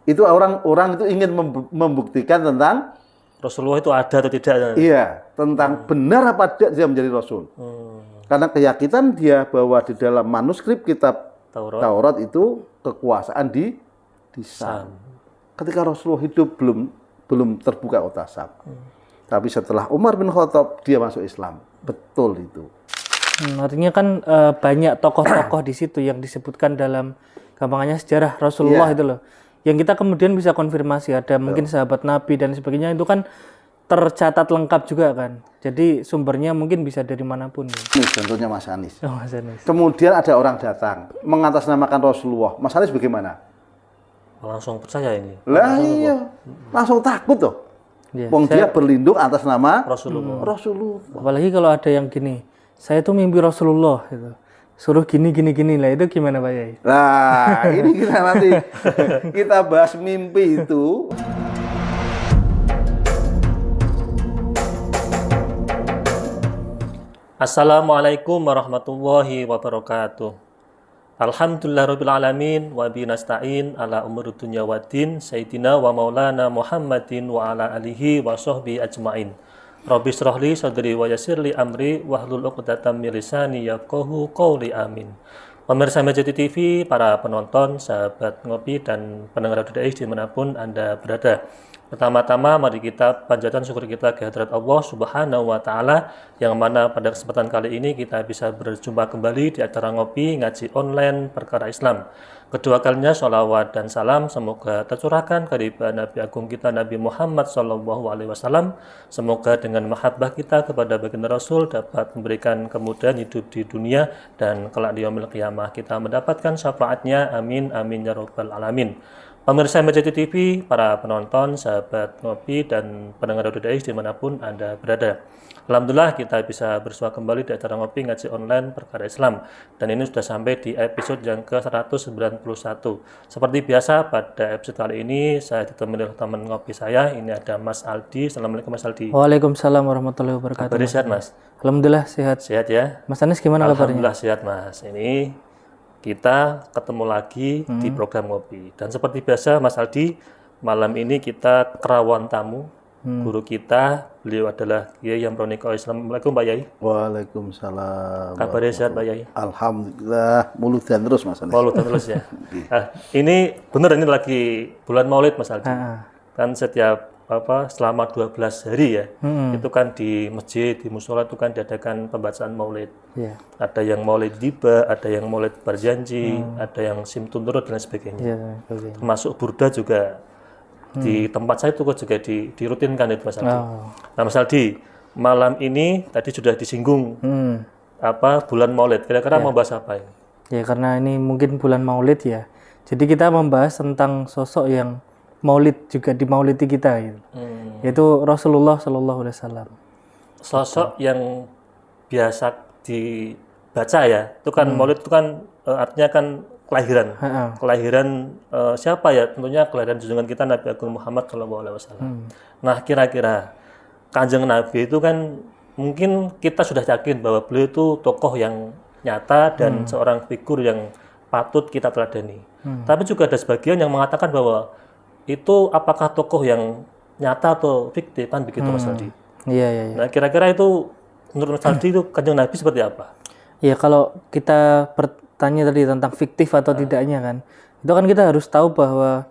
Itu orang itu ingin membuktikan tentang Rasulullah itu ada atau tidak. iya, tentang benar apa tidak dia menjadi rasul. Karena keyakinan dia bahwa di dalam manuskrip kitab Taurat itu kekuasaan di Sam. Ketika Rasulullah hidup belum terbuka kota Sam. Tapi setelah Umar bin Khattab dia masuk Islam. Betul itu. Artinya kan banyak tokoh-tokoh di situ yang disebutkan dalam gampangannya sejarah Rasulullah itu loh. Yang kita kemudian bisa konfirmasi ada mungkin sahabat Nabi dan sebagainya itu kan tercatat lengkap juga kan. Jadi sumbernya mungkin bisa dari manapun. Ini contohnya Mas Anies. Oh, Mas Anies. Kemudian ada orang datang mengatasnamakan Rasulullah. Mas Anies bagaimana? Langsung percaya ini. Lah iya, langsung takut tuh. Ya, Wong dia berlindung atas nama Rasulullah. Apalagi kalau ada yang gini, saya tuh mimpi Rasulullah gitu. Suruh gini lah, itu gimana Pak Yai? Nah, ini kita nanti kita bahas mimpi itu. Assalamualaikum warahmatullahi wabarakatuh. Alhamdulillahirabbil alamin wa bihi nasta'in ala umuri dunya waddin sayyidina wa maulana Muhammadin wa ala alihi wa sahbihi ajmain. Rabbi shrah li sadri wa yassir li amri wahlul 'uqdatam min lisani yafqahu qawli amin. Pemirsa Majeti TV, para penonton, sahabat ngopi dan pendengar audio dimanapun Anda berada. Pertama-tama mari kita panjatkan syukur kita ke hadirat Allah Subhanahu wa taala yang mana pada kesempatan kali ini kita bisa berjumpa kembali di acara ngopi ngaji online perkara Islam. Kedua kalinya sholawat dan salam semoga tercurahkan kepada Nabi Agung kita Nabi Muhammad SAW. Semoga dengan mahabbah kita kepada baginda Rasul dapat memberikan kemudahan hidup di dunia dan kelak di yaumil qiyamah kita mendapatkan syafaatnya. Amin amin ya rabbal alamin. Pemirsa Majeti TV, para penonton, sahabat ngopi, dan pendengar audio dimanapun Anda berada. Alhamdulillah kita bisa bersua kembali di acara ngopi ngaji online perkara Islam. Dan ini sudah sampai di episode yang ke-191. Seperti biasa pada episode kali ini saya ditemani oleh teman ngopi saya. Ini ada Mas Aldi. Assalamualaikum Mas Aldi. Waalaikumsalam warahmatullahi wabarakatuh. Kabarnya sehat Mas? Alhamdulillah sehat. Sehat ya? Mas Anies gimana kabarnya? Alhamdulillah sehat Mas. Ini kita ketemu lagi di program ngopi. Dan seperti biasa Mas Aldi, malam ini kita kerawon tamu. Guru kita, beliau adalah Kiai Yamroniko Islam. Assalamualaikum Pak Yai. Waalaikumsalam. Kabarnya sehat Pak Yai? Alhamdulillah, muludan terus Mas Anies. Muludan terus ya. Nah, ini benar ini lagi bulan Maulid Mas Aldi. Kan setiap selama 12 hari ya, itu kan di masjid, di musola itu kan diadakan pembacaan maulid. Ada yang maulid tiba, ada yang maulid berjanji, ada yang simtun turut dan sebagainya. Termasuk burda juga di tempat saya itu juga dirutinkan itu Mas Aldi. Nah Mas Aldi, malam ini tadi sudah disinggung bulan maulid. Kira-kira mau bahas apa ini? Ya karena ini mungkin bulan maulid ya. Jadi kita membahas tentang sosok yang maulid juga di maulidi kita gitu. Yaitu Rasulullah SAW. Sosok yang biasa dibaca ya. Itu kan maulid itu kan artinya kan kelahiran. Kelahiran siapa ya? Tentunya kelahiran junjungan kita Nabi Agung Muhammad SAW. Nah, kira-kira Kanjeng Nabi itu kan mungkin kita sudah yakin bahwa beliau itu tokoh yang nyata dan seorang figur yang patut kita teladani. Tapi juga ada sebagian yang mengatakan bahwa itu apakah tokoh yang nyata atau fiktif kan begitu Mas Aldi? Iya. Nah kira-kira itu menurut Mas Aldi itu Kanjeng Nabi seperti apa? Ya kalau kita bertanya tadi tentang fiktif atau tidaknya kan, itu kan kita harus tahu bahwa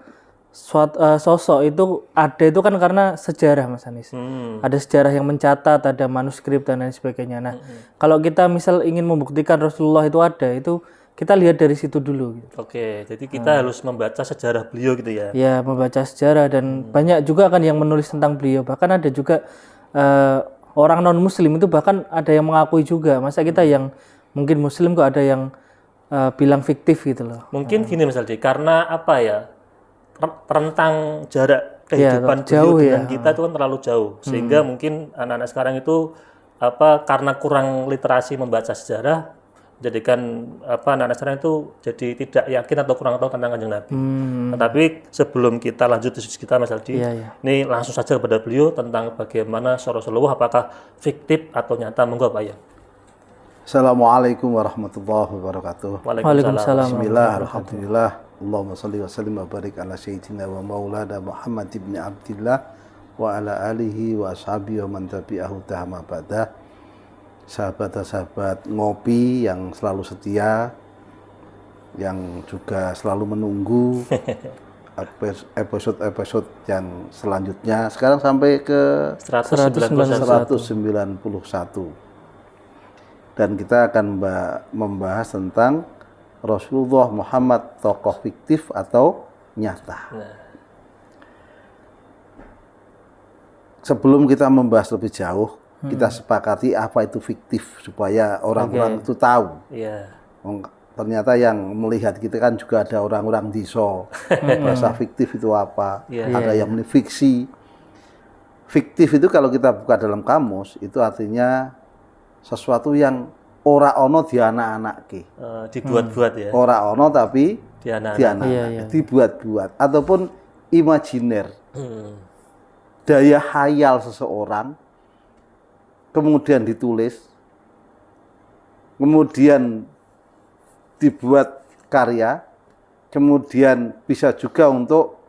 sosok itu ada itu kan karena sejarah Mas Anies. Ada sejarah yang mencatat, ada manuskrip dan lain sebagainya. Nah kalau kita misal ingin membuktikan Rasulullah itu ada, itu kita lihat dari situ dulu. Gitu. Oke, jadi kita harus membaca sejarah beliau gitu ya? Ya, membaca sejarah dan banyak juga kan yang menulis tentang beliau. Bahkan ada juga orang non-muslim itu bahkan ada yang mengakui juga. Masa kita yang mungkin muslim kok ada yang bilang fiktif gitu loh. Mungkin gini Mas Aldi, karena apa ya, rentang jarak kehidupan jauh beliau dengan kita itu kan terlalu jauh. Sehingga mungkin anak-anak sekarang itu karena kurang literasi membaca sejarah, jadikan anak-anak sekarang itu jadi tidak yakin atau kurang tahu tentang Kanjeng Nabi. Tetapi sebelum kita lanjut diskusi kita Mas Aldi, ini langsung saja kepada beliau tentang bagaimana Rasulullah, apakah fiktif atau nyata, monggo Pak ya. Assalamualaikum warahmatullahi wabarakatuh. Waalaikumsalam. Bismillah, alhamdulillah. Allahumma shalli wa sallim wa barik ala sayyidina wa maulana Muhammad ibn Abdillah wa ala alihi wa ashabihi wa man tabi'ahu tahama badah. Sahabat-sahabat ngopi yang selalu setia, yang juga selalu menunggu episode yang selanjutnya. Sekarang sampai ke 191. Dan kita akan membahas tentang Rasulullah Muhammad, tokoh fiktif atau nyata. Sebelum kita membahas lebih jauh, kita sepakati apa itu fiktif supaya orang-orang itu tahu. Ternyata yang melihat kita kan juga ada orang-orang diso. Bahasa fiktif itu apa? Ada yang fiksi. Fiktif itu kalau kita buka dalam kamus itu artinya sesuatu yang ora ono dianak-anake. Dibuat-buat ya. Ora ono tapi dianak-anak. Dibuat-buat ataupun imajiner. Daya hayal seseorang kemudian ditulis, kemudian dibuat karya, kemudian bisa juga untuk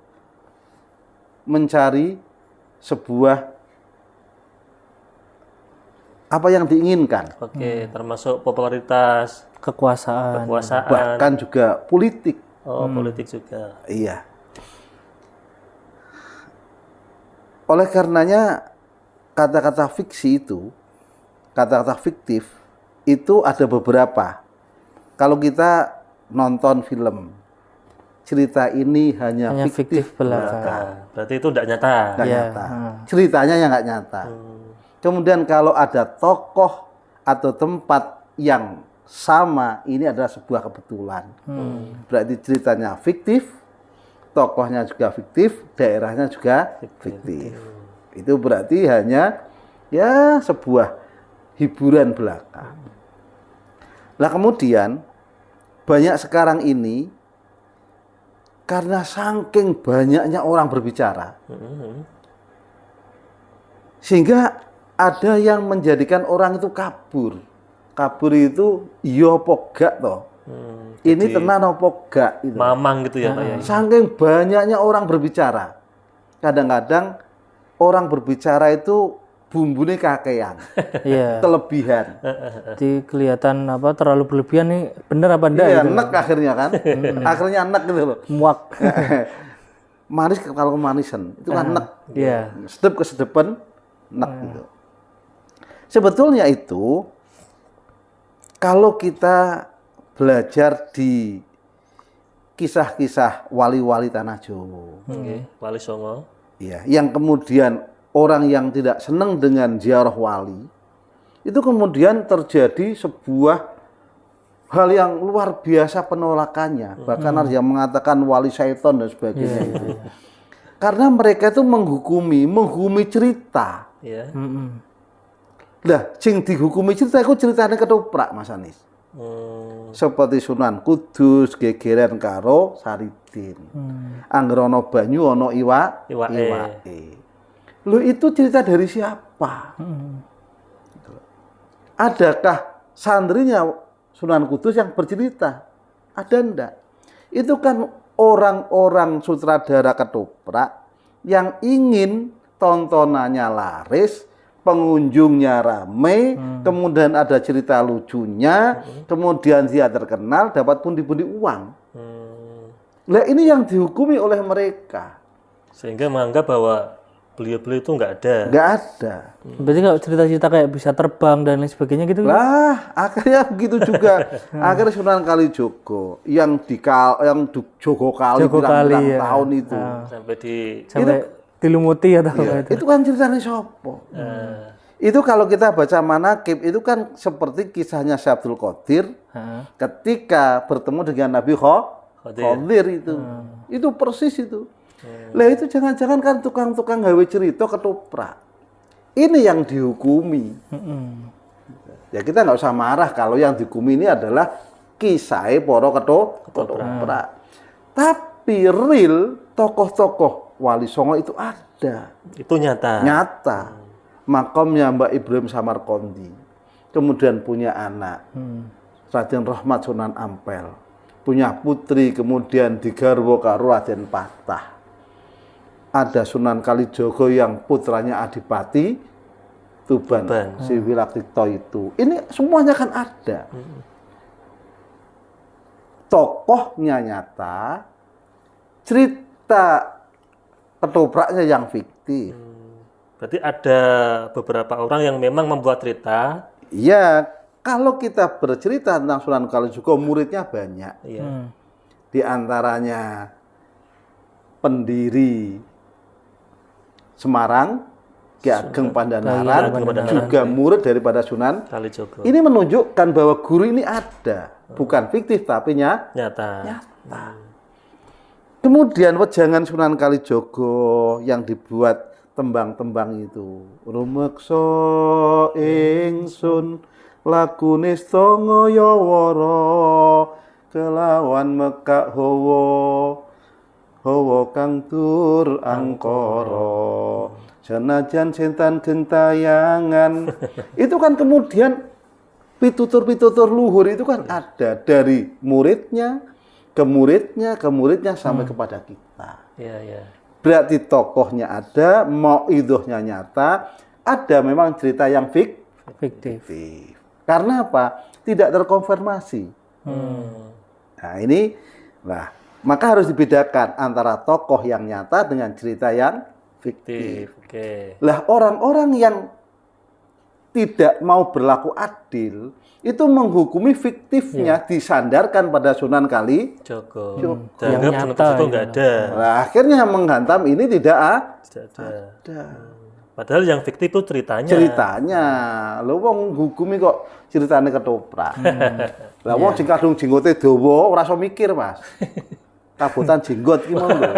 mencari sebuah apa yang diinginkan. Termasuk popularitas, kekuasaan, bahkan juga politik. Politik juga. Iya. Oleh karenanya kata-kata fiksi itu, kata-kata fiktif itu ada beberapa. Kalau kita nonton film, cerita ini hanya fiktif belaka. Berarti itu tidak nyata. Nyata. Ceritanya yang nggak nyata. Kemudian kalau ada tokoh atau tempat yang sama, ini adalah sebuah kebetulan. Berarti ceritanya fiktif, tokohnya juga fiktif, daerahnya juga fiktif. Itu berarti hanya ya sebuah hiburan belaka. Nah kemudian banyak sekarang ini karena saking banyaknya orang berbicara, sehingga ada yang menjadikan orang itu kabur. Kabur itu iya apa gak toh? Ini tenan apa gak? Gitu. Mamang gitu ya Pak ya. Saking banyaknya orang berbicara, kadang-kadang orang berbicara itu bumbunya kakean, kelebihan. Jadi kelihatan apa terlalu berlebihan nih, bener apa enggak? Iya, gitu. enek akhirnya kan, akhirnya enek gitu loh. Muak. Manis kalau kemanisan itu kan enek. Sedep kesedepan, enek gitu. Sebetulnya itu kalau kita belajar di kisah-kisah wali-wali tanah Jawa, Wali Songo. ya, yang kemudian orang yang tidak senang dengan ziarah wali, itu kemudian terjadi sebuah hal yang luar biasa penolakannya. Bahkan ada yang mengatakan wali syaitan dan sebagainya itu. Karena mereka itu menghukumi cerita. Lah, sing dihukumi cerita itu ceritanya ketoprak, Mas Anis. Seperti Sunan Kudus gegeran karo Saridin. Angger ana banyu ana iwake. Loh itu cerita dari siapa? Adakah santrinya Sunan Kudus yang bercerita? Ada ndak? Itu kan orang-orang sutradara ketoprak yang ingin tontonannya laris, pengunjungnya rame, kemudian ada cerita lucunya, kemudian dia terkenal, dapat pundi-pundi uang. Nah ini yang dihukumi oleh mereka. Sehingga menganggap bahwa beliau-beliau itu nggak ada. Nggak ada. Berarti kalau cerita-cerita kayak bisa terbang dan lain sebagainya gitu? Lah, akhirnya begitu juga. Akhirnya Sunan Kalijogo yang Jogo Kali bilang tahun itu. Sampai dilumuti atau apa itu kan ceritanya sopo. Itu kalau kita baca manakib itu kan seperti kisahnya Syekh Abdul Qadir ketika bertemu dengan Nabi Khadir itu. Itu persis itu. Lah itu jangan-jangan kan tukang-tukang gawe cerita ketoprak. Ini yang dihukumi. Ya kita nggak usah marah kalau yang dihukumi ini adalah kisah para ketoprak. Tapi real tokoh-tokoh Wali Songo itu ada. Itu nyata. Nyata. Makamnya Mbak Ibrahim Samarkondi. Kemudian punya anak. Raden Rahmat Sunan Ampel. punya putri, kemudian digarwa karo Raden Patah. Ada Sunan Kalijogo yang putranya Adipati Tuban. Si Wiraktikto itu. Ini semuanya kan ada. Tokohnya nyata, cerita ketopraknya yang fiktif. Berarti ada beberapa orang yang memang membuat cerita. Iya, kalau kita bercerita tentang Sunan Kalijogo, muridnya banyak. Iya. Di antaranya pendiri Semarang, Ki Ageng Pandhanaran, juga murid daripada Sunan Kalijogo. Ini menunjukkan bahwa guru ini ada, bukan fiktif tapi Nyata. Kemudian wejangan Sunan Kalijogo yang dibuat tembang-tembang itu. Rumeksa ingsun lakune stangaya wara kelawan mekak hawa kang tur angkara senajan setan gentayangan. Itu kan kemudian pitutur-pitutur luhur itu kan ada dari muridnya ke muridnya sampai kepada kita. Iya. Berarti tokohnya ada, mauidhahnya nyata, ada memang cerita yang Fiktif. Karena apa? Tidak terkonfirmasi. Nah ini, maka harus dibedakan antara tokoh yang nyata dengan cerita yang fiktif. Oke. Lah orang-orang yang tidak mau berlaku adil itu menghukumi fiktifnya disandarkan pada Sunan Kalijogo. Dianggap Sunan Kalijogo nggak ada. Nah, akhirnya menghantam ini tidak ada. Padahal yang fiktif itu ceritanya. Lho wong hukumi kok ceritane ketoprak. Lah wong sing kadung jenggote dawa ora iso mikir, Mas. Kabutan jenggot ki mau lho.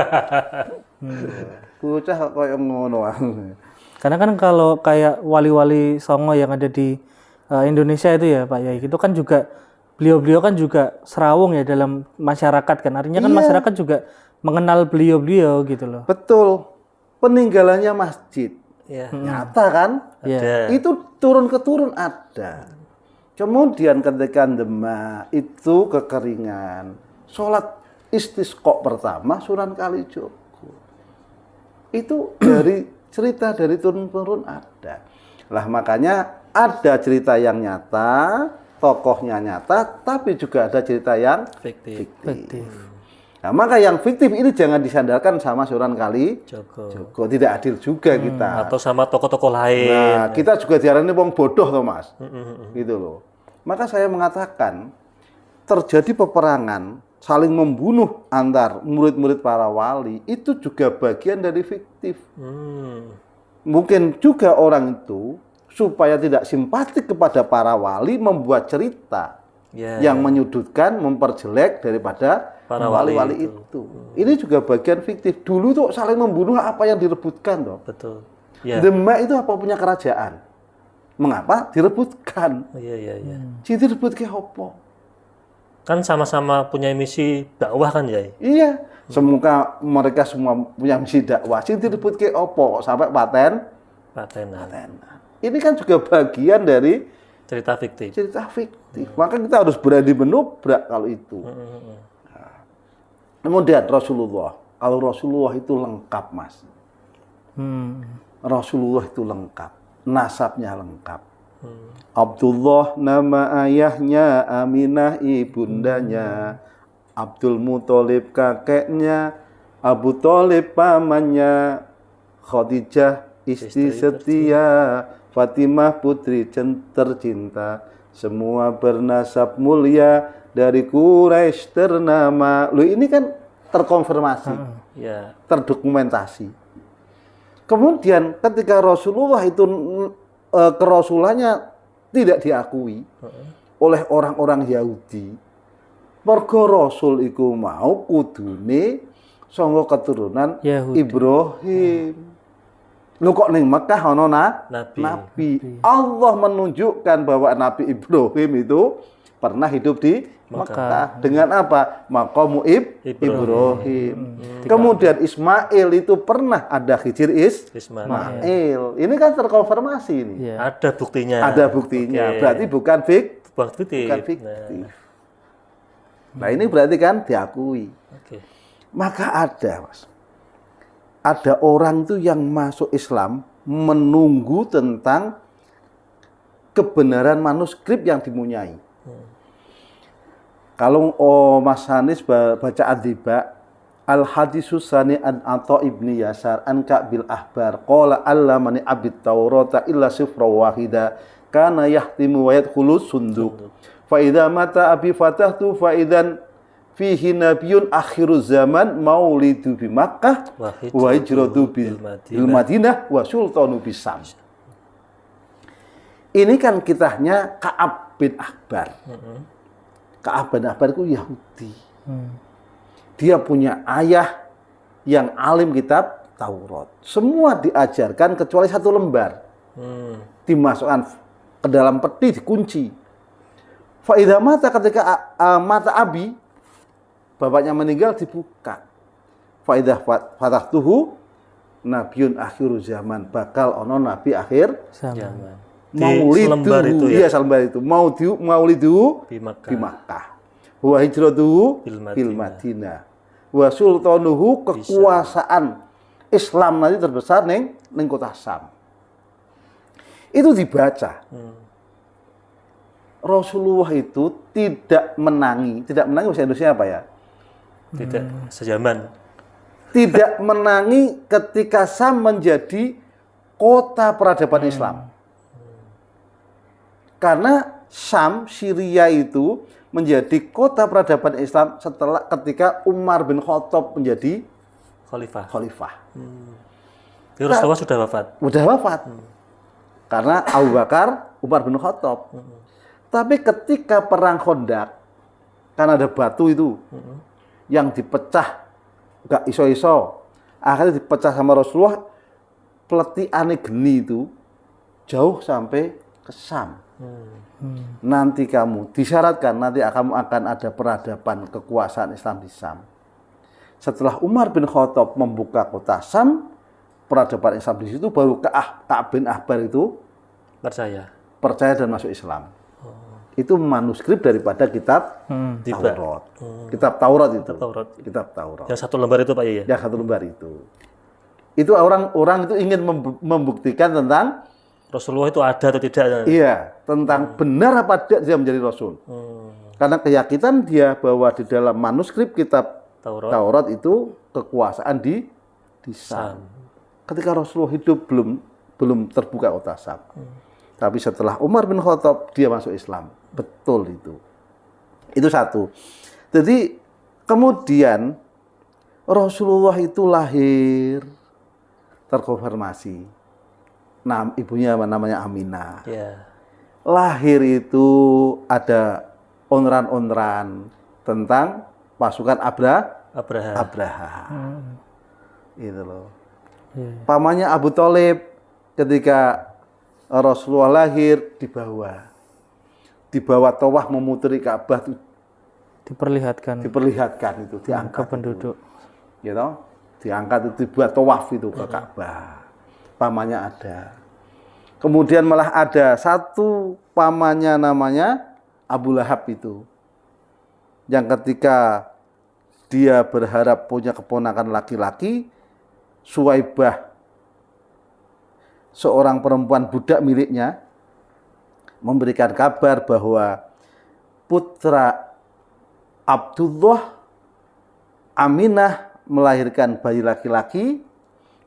Bocah kok koyo ngono. Karena kan kalau kayak wali-wali Songo yang ada di Indonesia itu ya Pak Yai, itu kan juga beliau-beliau kan juga serawung ya dalam masyarakat kan. Artinya kan masyarakat juga mengenal beliau-beliau gitu loh. Betul. Peninggalannya masjid. Iya. Nyata kan? Ada. Itu turun ke turun ada. Kemudian ketika Demak itu kekeringan. Sholat istisqa pertama Sunan Kalijogo. Itu dari cerita dari turun-turun ada. Lah makanya ada cerita yang nyata, tokohnya nyata, tapi juga ada cerita yang fiktif. Nah, maka yang fiktif ini jangan disandarkan sama Sunan Kalijogo. Tidak adil juga kita. Atau sama tokoh-tokoh lain. Nah, kita juga diarani wong bodoh toh, Mas. Gitu loh. Maka saya mengatakan terjadi peperangan, saling membunuh antar murid-murid para wali, itu juga bagian dari fiktif. Mungkin juga orang itu supaya tidak simpatik kepada para wali membuat cerita yang menyudutkan, memperjelek daripada para wali-wali itu. Ini juga bagian fiktif. Dulu tuh saling membunuh apa yang direbutkan toh. Betul. Demak itu apa punya kerajaan? Mengapa direbutkan? Iya. Si direbut ke apa? Kan sama-sama punya misi dakwah kan ya? Iya. Semoga mereka semua punya misi dakwah. Si direbut ke apa? Sampai patenan. Ini kan juga bagian dari cerita fiktif. Maka kita harus berani menubrak kalau itu. Kemudian Rasulullah. Kalau Rasulullah itu lengkap, Mas. Rasulullah itu lengkap. Nasabnya lengkap. Abdullah nama ayahnya, Aminah ibundanya, Abdul Muthalib kakeknya, Abu Thalib pamannya, Khadijah istri setia, Fatimah putri tercinta, semua bernasab mulia dari Quraisy ternama. Loh ini kan terkonfirmasi, terdokumentasi. Kemudian ketika Rasulullah itu kerasulannya tidak diakui oleh orang-orang Yahudi, mergo Rasul iku mau kudune sanga keturunan Ibrahim. Lu kok ning Mekah ana nabi. Allah menunjukkan bahwa Nabi Ibrahim itu pernah hidup di Mekah. Dengan apa? Maqamu Ibrahim. Kemudian Ismail itu pernah ada Hijir Ismail. Ini kan terkonfirmasi ini. Nah ini berarti kan diakui. Oke. Maka ada orang tuh yang masuk Islam menunggu tentang kebenaran manuskrip yang dipunyai. Kalau Mas Hanis baca Ad-Diba, Al-Hadisus Sani an Atha ibni Yasar an Ka'bil Ahbar qala allamani abit Taurata illa sifra wahida kana yahtimu wa yadkhulu sunduk fa idza mata abi fatahtu fa idzan fihi nabiyyun akhiruz zaman maulidu bi Makkah wa hijratu bil Madinah wa sultanu bis Sam. Ini kan kitahnya Ka'ab bin Ahbar. Ka'ab bin Ahbar itu Yahudi. Dia punya ayah yang alim kitab Taurat. Semua diajarkan kecuali satu lembar. Dimasukkan ke dalam peti, dikunci. Fa'idha mata ketika mata abi, bapaknya meninggal, dibuka. Fa'idha fatahtuhu, nabiyun akhiru zaman. Bakal ono nabi akhir Zaman. Maulidu itu ya, selembar itu. Maulidu Di di Makkah. Wa hijratuhu bil Madinah. Wa sultanuhu, kekuasaan Islam nanti terbesar ning kota Sam. Itu dibaca. Rasulullah itu tidak menangi bahasa Indonesia apa ya? Tidak sejaman. Tidak menangi ketika Sam menjadi kota peradaban Islam. Karena Sam, Syria itu menjadi kota peradaban Islam setelah ketika Umar bin Khattab menjadi khalifah. Jadi Rasulullah sudah wafat. Sudah wafat. Karena Abu Bakar, Umar bin Khattab. Tapi ketika perang Khandaq, kan ada batu itu yang dipecah, gak iso-iso. Akhirnya dipecah sama Rasulullah, peletiane geni itu jauh sampai ke Sam. Nanti kamu disyaratkan nanti kamu akan ada peradaban kekuasaan Islam di Sam. Setelah Umar bin Khattab membuka kota Sam, peradaban Islam di situ baru Ka'ab bin Ahbar itu percaya dan masuk Islam. Itu manuskrip daripada kitab Taurat. Kitab Taurat itu. Kitab Taurat. Yang satu lembar itu Pak ya? Yang satu lembar itu. Itu orang itu ingin membuktikan tentang Rasulullah itu ada atau tidak? Iya, tentang benar apa tidak dia menjadi Rasul. Karena keyakinan dia bahwa di dalam manuskrip kitab Taurat itu kekuasaan di Sam. Ketika Rasulullah hidup belum terbuka kota Sam. Tapi setelah Umar bin Khattab dia masuk Islam. Betul itu. Itu satu. Jadi kemudian Rasulullah itu lahir terkonfirmasi. Nah, ibunya namanya Aminah. Yeah. Lahir itu ada onran-onran tentang pasukan Abraha. Itu loh. Pamannya Abu Thalib ketika Rasulullah lahir dibawa tawaf memutari Ka'bah itu diperlihatkan itu diangkat ke penduduk. Gitu. Diangkat itu dibuat tawaf itu ke Ka'bah. Pamannya ada. Kemudian malah ada satu pamannya namanya Abu Lahab itu. Yang ketika dia berharap punya keponakan laki-laki, Suwaibah, seorang perempuan budak miliknya, memberikan kabar bahwa putra Abdullah Aminah melahirkan bayi laki-laki,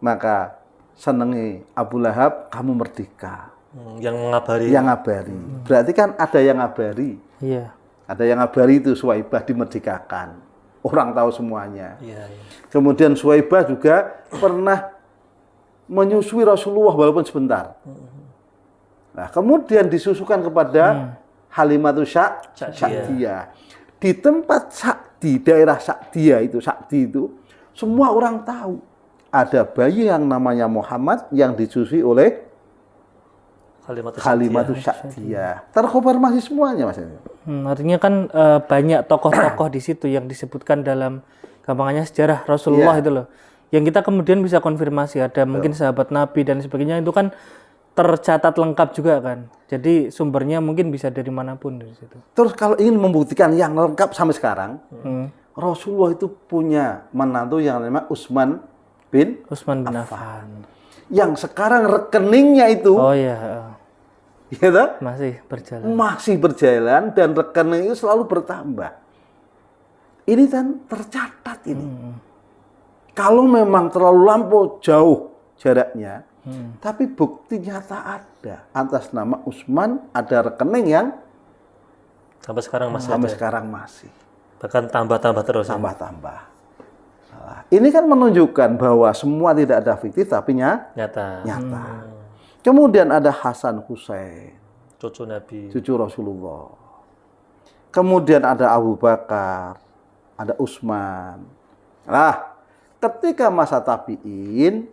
maka senengi Abu Lahab, kamu merdeka. Yang ngabari. Berarti kan ada yang ngabari. Iya. Ada yang ngabari itu Suwaibah dimerdekakan. Orang tahu semuanya. Iya. Kemudian Suwaibah juga pernah menyusui Rasulullah walaupun sebentar. Nah, kemudian disusukan kepada Halimatus Sa'diyah. Di tempat Sa'di, daerah Sa'diyah itu, semua orang tahu. Ada bayi yang namanya Muhammad yang disusui oleh Halimatus Sa'diyah. Terkonfirmasi semuanya, Mas. Artinya kan banyak tokoh-tokoh di situ yang disebutkan dalam gampangannya sejarah Rasulullah itu loh. Yang kita kemudian bisa konfirmasi ada mungkin sahabat Nabi dan sebagainya itu kan tercatat lengkap juga kan. Jadi sumbernya mungkin bisa dari manapun dari situ. Terus kalau ingin membuktikan yang lengkap sampai sekarang, Rasulullah itu punya menantu yang namanya Utsman bin Affan. Yang sekarang rekeningnya itu Oh iya, ya toh, masih berjalan. berjalan dan rekening itu selalu bertambah. Ini kan tercatat ini. Kalau memang terlalu lampau jauh jaraknya, tapi bukti nyata ada atas nama Utsman, ada rekening yang Sampai sekarang masih sampai ada. sekarang masih Bahkan tambah-tambah terus. Ya? tambah-tambah. Nah, ini kan menunjukkan bahwa semua tidak ada fiktif tapi Nyata. nyata. Kemudian ada Hasan Husain, Cucu Nabi. cucu Rasulullah. Kemudian ada Abu Bakar, ada Utsman. Nah, ketika masa tabi'in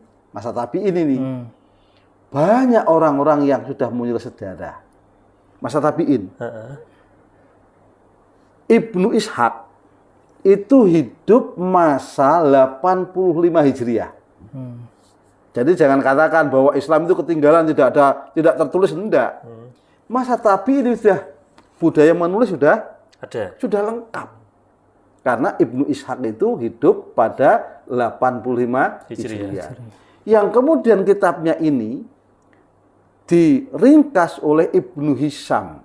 ini banyak orang-orang yang sudah muncul sejarah. Masa tabi'in. Ibnu Ishaq itu hidup masa 85 Hijriah. Jadi jangan katakan bahwa Islam itu ketinggalan, tidak tertulis, enggak. Masa tabi'in ini sudah budaya menulis sudah lengkap. Karena Ibnu Ishaq itu hidup pada 85 Hijriah. Yang kemudian kitabnya ini diringkas oleh Ibnu Hisham.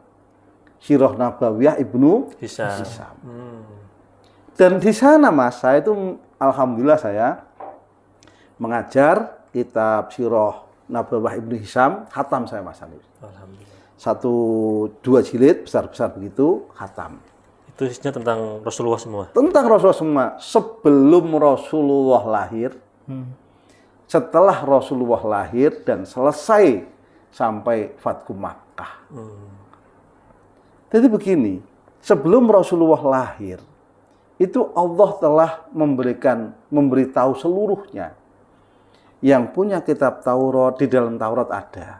Sirah Nabawiyah Ibnu Hisham. Dan di sana Mas, saya itu alhamdulillah saya mengajar kitab Sirah Nabawiyah Ibnu Hisham, khatam saya Mas Hanif. Alhamdulillah. 1-2 jilid besar-besar begitu, khatam. Itu isinya tentang Rasulullah semua. Tentang Rasulullah semua. Sebelum Rasulullah lahir, setelah Rasulullah lahir dan selesai sampai Fathu Makkah. Jadi begini, sebelum Rasulullah lahir, itu Allah telah memberitahu seluruhnya. Yang punya kitab Taurat, di dalam Taurat ada.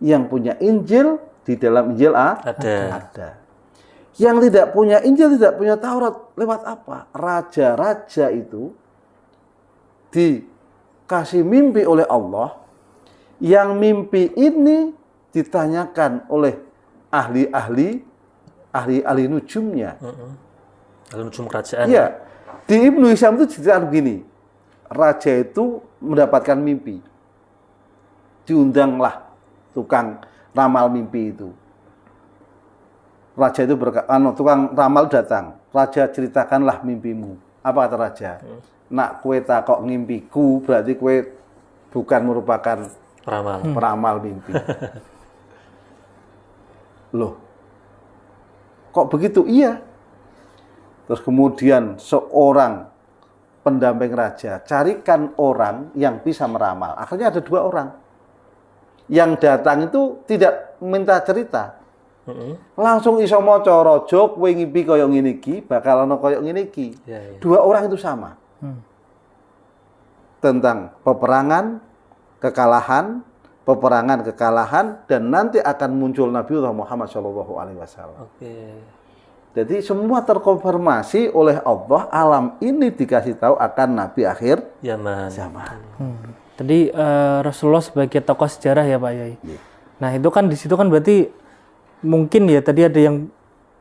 Yang punya Injil, di dalam Injil ada. Yang tidak punya Injil, tidak punya Taurat, lewat apa? Raja-raja itu dikasih mimpi oleh Allah, yang mimpi ini ditanyakan oleh ahli nujumnya. Ahli nujum kerajaan. Iya. Di Ibnu Hisham itu cerita begini. Raja itu mendapatkan mimpi. Diundanglah tukang ramal mimpi itu. Raja itu tukang ramal datang. Raja, ceritakanlah mimpimu. Apa kata raja? Nak kue takok ngimpiku, berarti kue bukan merupakan peramal mimpi. Loh, kok begitu? Iya. Terus kemudian seorang pendamping raja, carikan orang yang bisa meramal. Akhirnya ada 2 orang. Yang datang itu tidak minta cerita. Langsung iso maca raja, kowe ngimpi kaya ngene iki, bakal ana kaya ngene iki. 2 orang itu sama. Tentang peperangan, kekalahan, dan nanti akan muncul Nabiullah Muhammad SAW. Jadi semua terkonfirmasi oleh Allah, alam ini dikasih tahu akan Nabi akhir zaman. Tadi Rasulullah sebagai tokoh sejarah ya Pak Yai. Nah itu kan di situ kan berarti mungkin ya tadi ada yang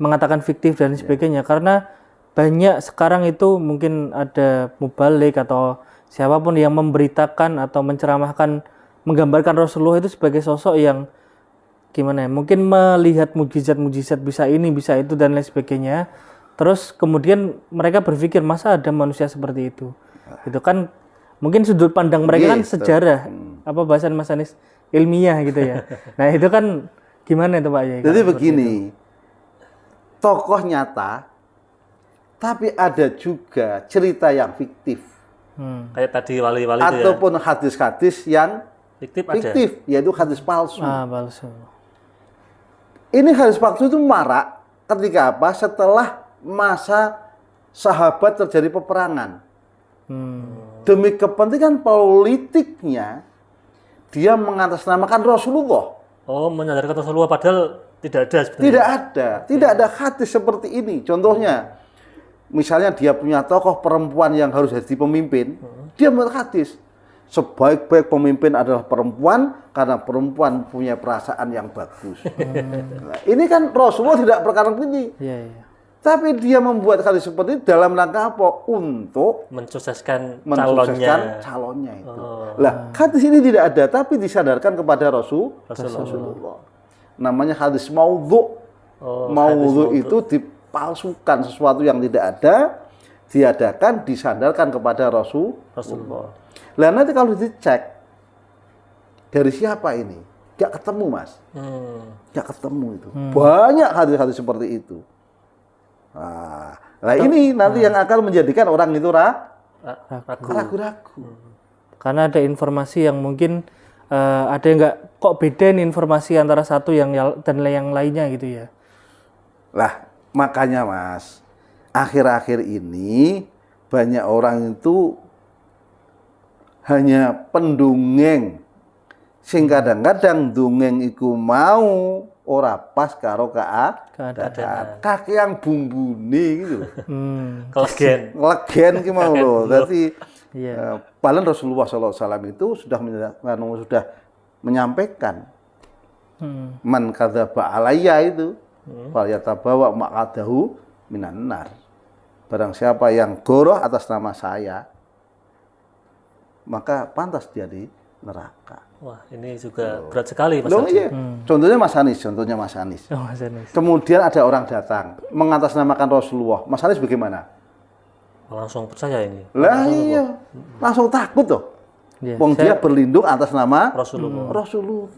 mengatakan fiktif dan sebagainya, karena banyak sekarang itu mungkin ada mubalik atau siapapun yang memberitakan atau menceramahkan, menggambarkan Rasulullah itu sebagai sosok yang gimana ya, mungkin melihat mujizat-mujizat bisa ini, bisa itu dan lain sebagainya. Terus kemudian mereka berpikir masa ada manusia seperti itu. Itu kan mungkin sudut pandang mereka kan sejarah, apa bahasan Mas Anis, ilmiah gitu ya. Nah itu kan gimana itu Pak Yai? Jadi begini, tokoh nyata, tapi ada juga cerita yang fiktif. Kayak tadi wali-wali itu ya. Ataupun hadis-hadis yang fiktif, yaitu hadis palsu. Palsu. Ini hadis palsu itu marak ketika apa? Setelah masa sahabat terjadi peperangan. Demi kepentingan politiknya, dia mengatasnamakan Rasulullah. Oh, menyadarkan Rasulullah padahal tidak ada sebenarnya. Tidak ada hadis seperti ini. Contohnya, misalnya dia punya tokoh perempuan yang harus jadi pemimpin, dia membuat hadis. sebaik-baik pemimpin adalah perempuan karena perempuan punya perasaan yang bagus. Nah, ini kan Rasulullah tidak perkara ini. Iya, iya. Tapi dia membuat hadis seperti itu dalam rangka apa? Untuk mensukseskan mensukseskan calonnya itu. Lah, hadis ini tidak ada tapi disandarkan kepada Rasulullah. Namanya hadis maudhu. Maudhu itu dipalsukan, sesuatu yang tidak ada, diadakan, disandarkan kepada Rasulullah. Lah nanti kalau dicek dari siapa ini? Gak ketemu, Mas. Gak ketemu itu. Banyak hadis-hadis seperti itu. Nah ini nanti yang akan menjadikan orang itu ragu-ragu. Karena ada informasi yang mungkin ada yang nggak, kok beda nih informasi antara satu dan yang lainnya gitu ya. Lah makanya Mas, akhir-akhir ini banyak orang itu hanya pendongeng. Sing kadang-kadang dongeng iku mau ora pas karo keadaan. Kaki yang bumbune gitu. Legen ki mau lho. Dadi paling Rasulullah SAW itu sudah menyampaikan man kadzaba alayya itu fal yatabawa maq'adahu minan nar. Barang siapa yang goroh atas nama saya maka pantas dia di neraka. Wah, ini juga berat sekali Mas. Iya. Contohnya Mas Anies. Kemudian ada orang datang mengatasnamakan Rasulullah. Mas Anies bagaimana? Langsung percaya ini. Lah iya. Langsung takut tuh. Wong dia berlindung atas nama Rasulullah.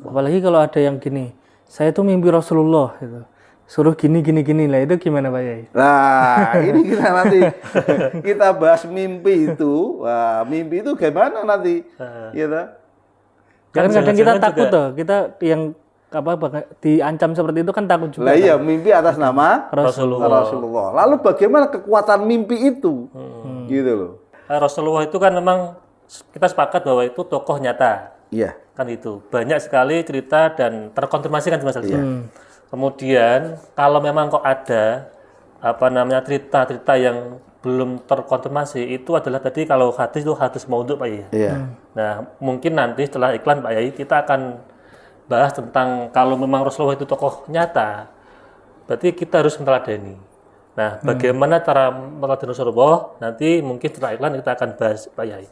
Apalagi kalau ada yang gini, saya tuh mimpi Rasulullah gitu. Suruh gini lah, itu gimana Pak Yai? Nah, ini kita nanti kita bahas mimpi itu. Wah, mimpi itu gimana nanti? Gitu. Kan kadang kita takut tuh, kita yang diancam seperti itu kan takut juga. Lah iya, mimpi atas nama Rasulullah. Lalu bagaimana kekuatan mimpi itu? Gitu loh. Rasulullah itu kan memang kita sepakat bahwa itu tokoh nyata. Iya. Kan itu. Banyak sekali cerita dan terkonfirmasi kan Mas Aldi. Kemudian kalau memang kok ada cerita-cerita yang belum terkonfirmasi, itu adalah tadi kalau hadis itu hadis maudhu Pak Yai. Iya. Nah, mungkin nanti setelah iklan Pak Yai kita akan bahas tentang kalau memang Rasulullah itu tokoh nyata, berarti kita harus meneladani. Nah, bagaimana cara meneladani Rasulullah? Nanti mungkin setelah iklan kita akan bahas Pak Yai.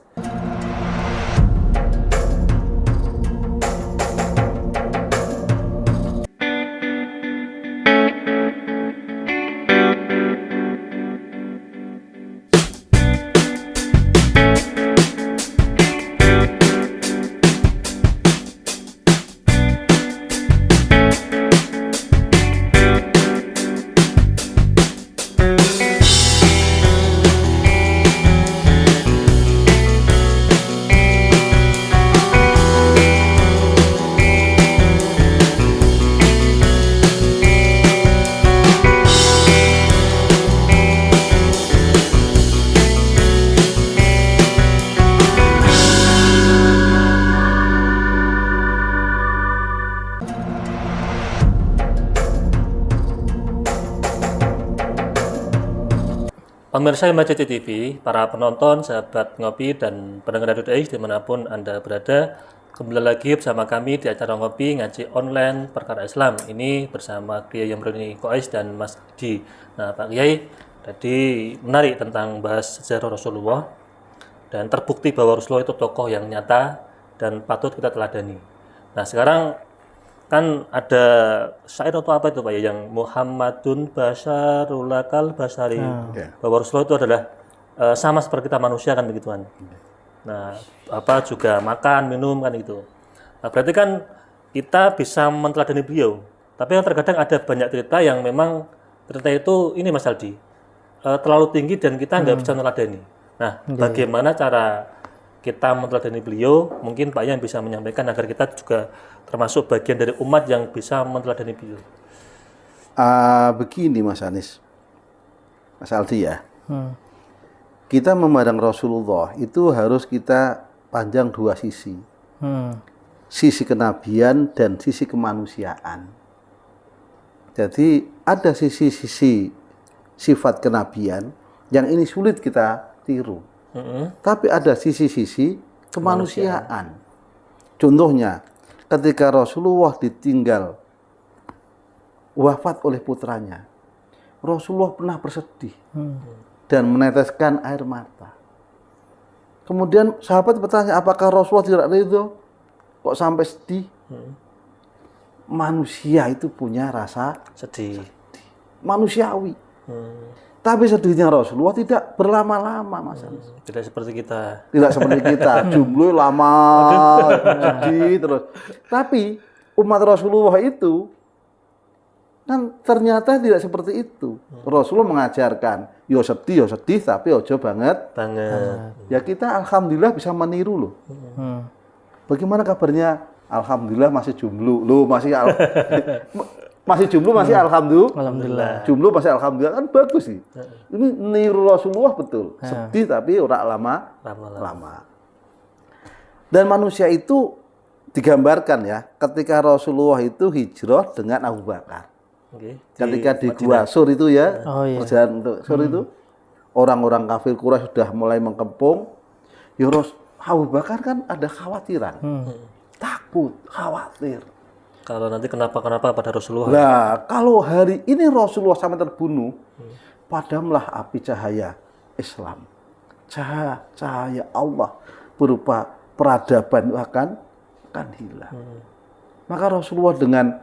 Pemirsa Himma TV, para penonton, sahabat ngopi, dan pendengar Radio DAI dimanapun Anda berada, kembali lagi bersama kami di acara ngopi ngaji online perkara Islam. Ini bersama Kiai Yamroni Qais dan Mas Di. Nah, Pak Kiai, tadi menarik tentang bahas sejarah Rasulullah dan terbukti bahwa Rasulullah itu tokoh yang nyata dan patut kita teladani. Nah, sekarang kan ada syair atau apa itu Pak ya, yang Muhammadun basyarulakal basyari, bahwa Rasulullah itu adalah sama seperti kita manusia kan begituan. Nah, juga makan, minum kan gitu. Nah, berarti kan kita bisa meneladani beliau. Tapi yang terkadang ada banyak cerita yang memang cerita itu ini Mas Aldi terlalu tinggi dan kita nggak bisa meneladani. Nah, bagaimana cara kita meneladani beliau? Mungkin Pak yang bisa menyampaikan agar kita juga termasuk bagian dari umat yang bisa meneladani beliau. Begini Mas Anies, Mas Aldi ya. Kita memandang Rasulullah itu harus kita panjang dua sisi. Sisi kenabian dan sisi kemanusiaan. Jadi ada sisi-sisi sifat kenabian yang ini sulit kita tiru. Tapi ada sisi-sisi kemanusiaan. Contohnya, ketika Rasulullah ditinggal wafat oleh putranya, Rasulullah pernah bersedih dan meneteskan air mata. Kemudian sahabat bertanya, apakah Rasulullah tidak ridho? Kok sampai sedih? Manusia itu punya rasa Sedih. manusiawi. Tapi sedihnya Rasulullah tidak berlama-lama, Mas Anis. Tidak seperti kita. Tidak seperti kita, jumlah lama, sedih terus. Tapi umat Rasulullah itu kan ternyata tidak seperti itu. Rasulullah mengajarkan, yo sedih, tapi ojo banget. Ya kita alhamdulillah bisa meniru loh. Bagaimana kabarnya? Alhamdulillah masih jomblo. Loh, masih masih jomblo, masih alhamdulillah. Jomblo masih alhamdulillah, kan bagus sih. Ini niru Rasulullah betul. Sedih tapi ora lama. Dan manusia itu digambarkan ya, ketika Rasulullah itu hijrah dengan Abu Bakar. Ketika di Gua Sur itu ya, perjalanan untuk Sur itu, orang-orang kafir Quraisy sudah mulai mengepung. Ya Abu Bakar kan ada khawatiran. Takut, khawatir. Kalau nanti kenapa-kenapa pada Rasulullah. Nah, kalau hari ini Rasulullah sampai terbunuh, padamlah api cahaya Islam. Cahaya Allah berupa peradaban akan hilang. Maka Rasulullah dengan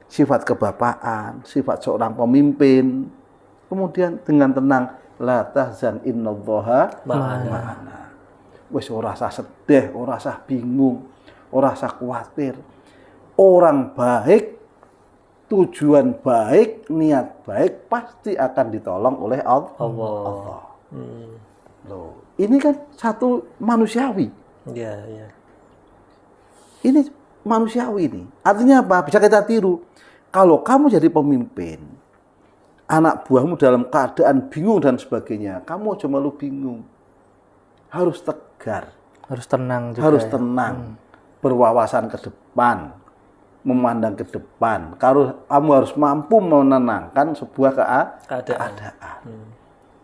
sifat kebapaan, sifat seorang pemimpin, kemudian dengan tenang, la tahzan innallaha ma'ana. Wis ora usah sedih, ora usah bingung, ora usah khawatir. Orang baik, tujuan baik, niat baik pasti akan ditolong oleh Allah. Loh, ini kan satu manusiawi. Iya. Ini manusiawi ini. Artinya apa? Bisa kita tiru. Kalau kamu jadi pemimpin, anak buahmu dalam keadaan bingung dan sebagainya, kamu aja malu bingung. Harus tegar. Harus tenang juga. Harus tenang. Berwawasan ke depan. Memandang ke depan. Kamu harus mampu menenangkan sebuah keadaan.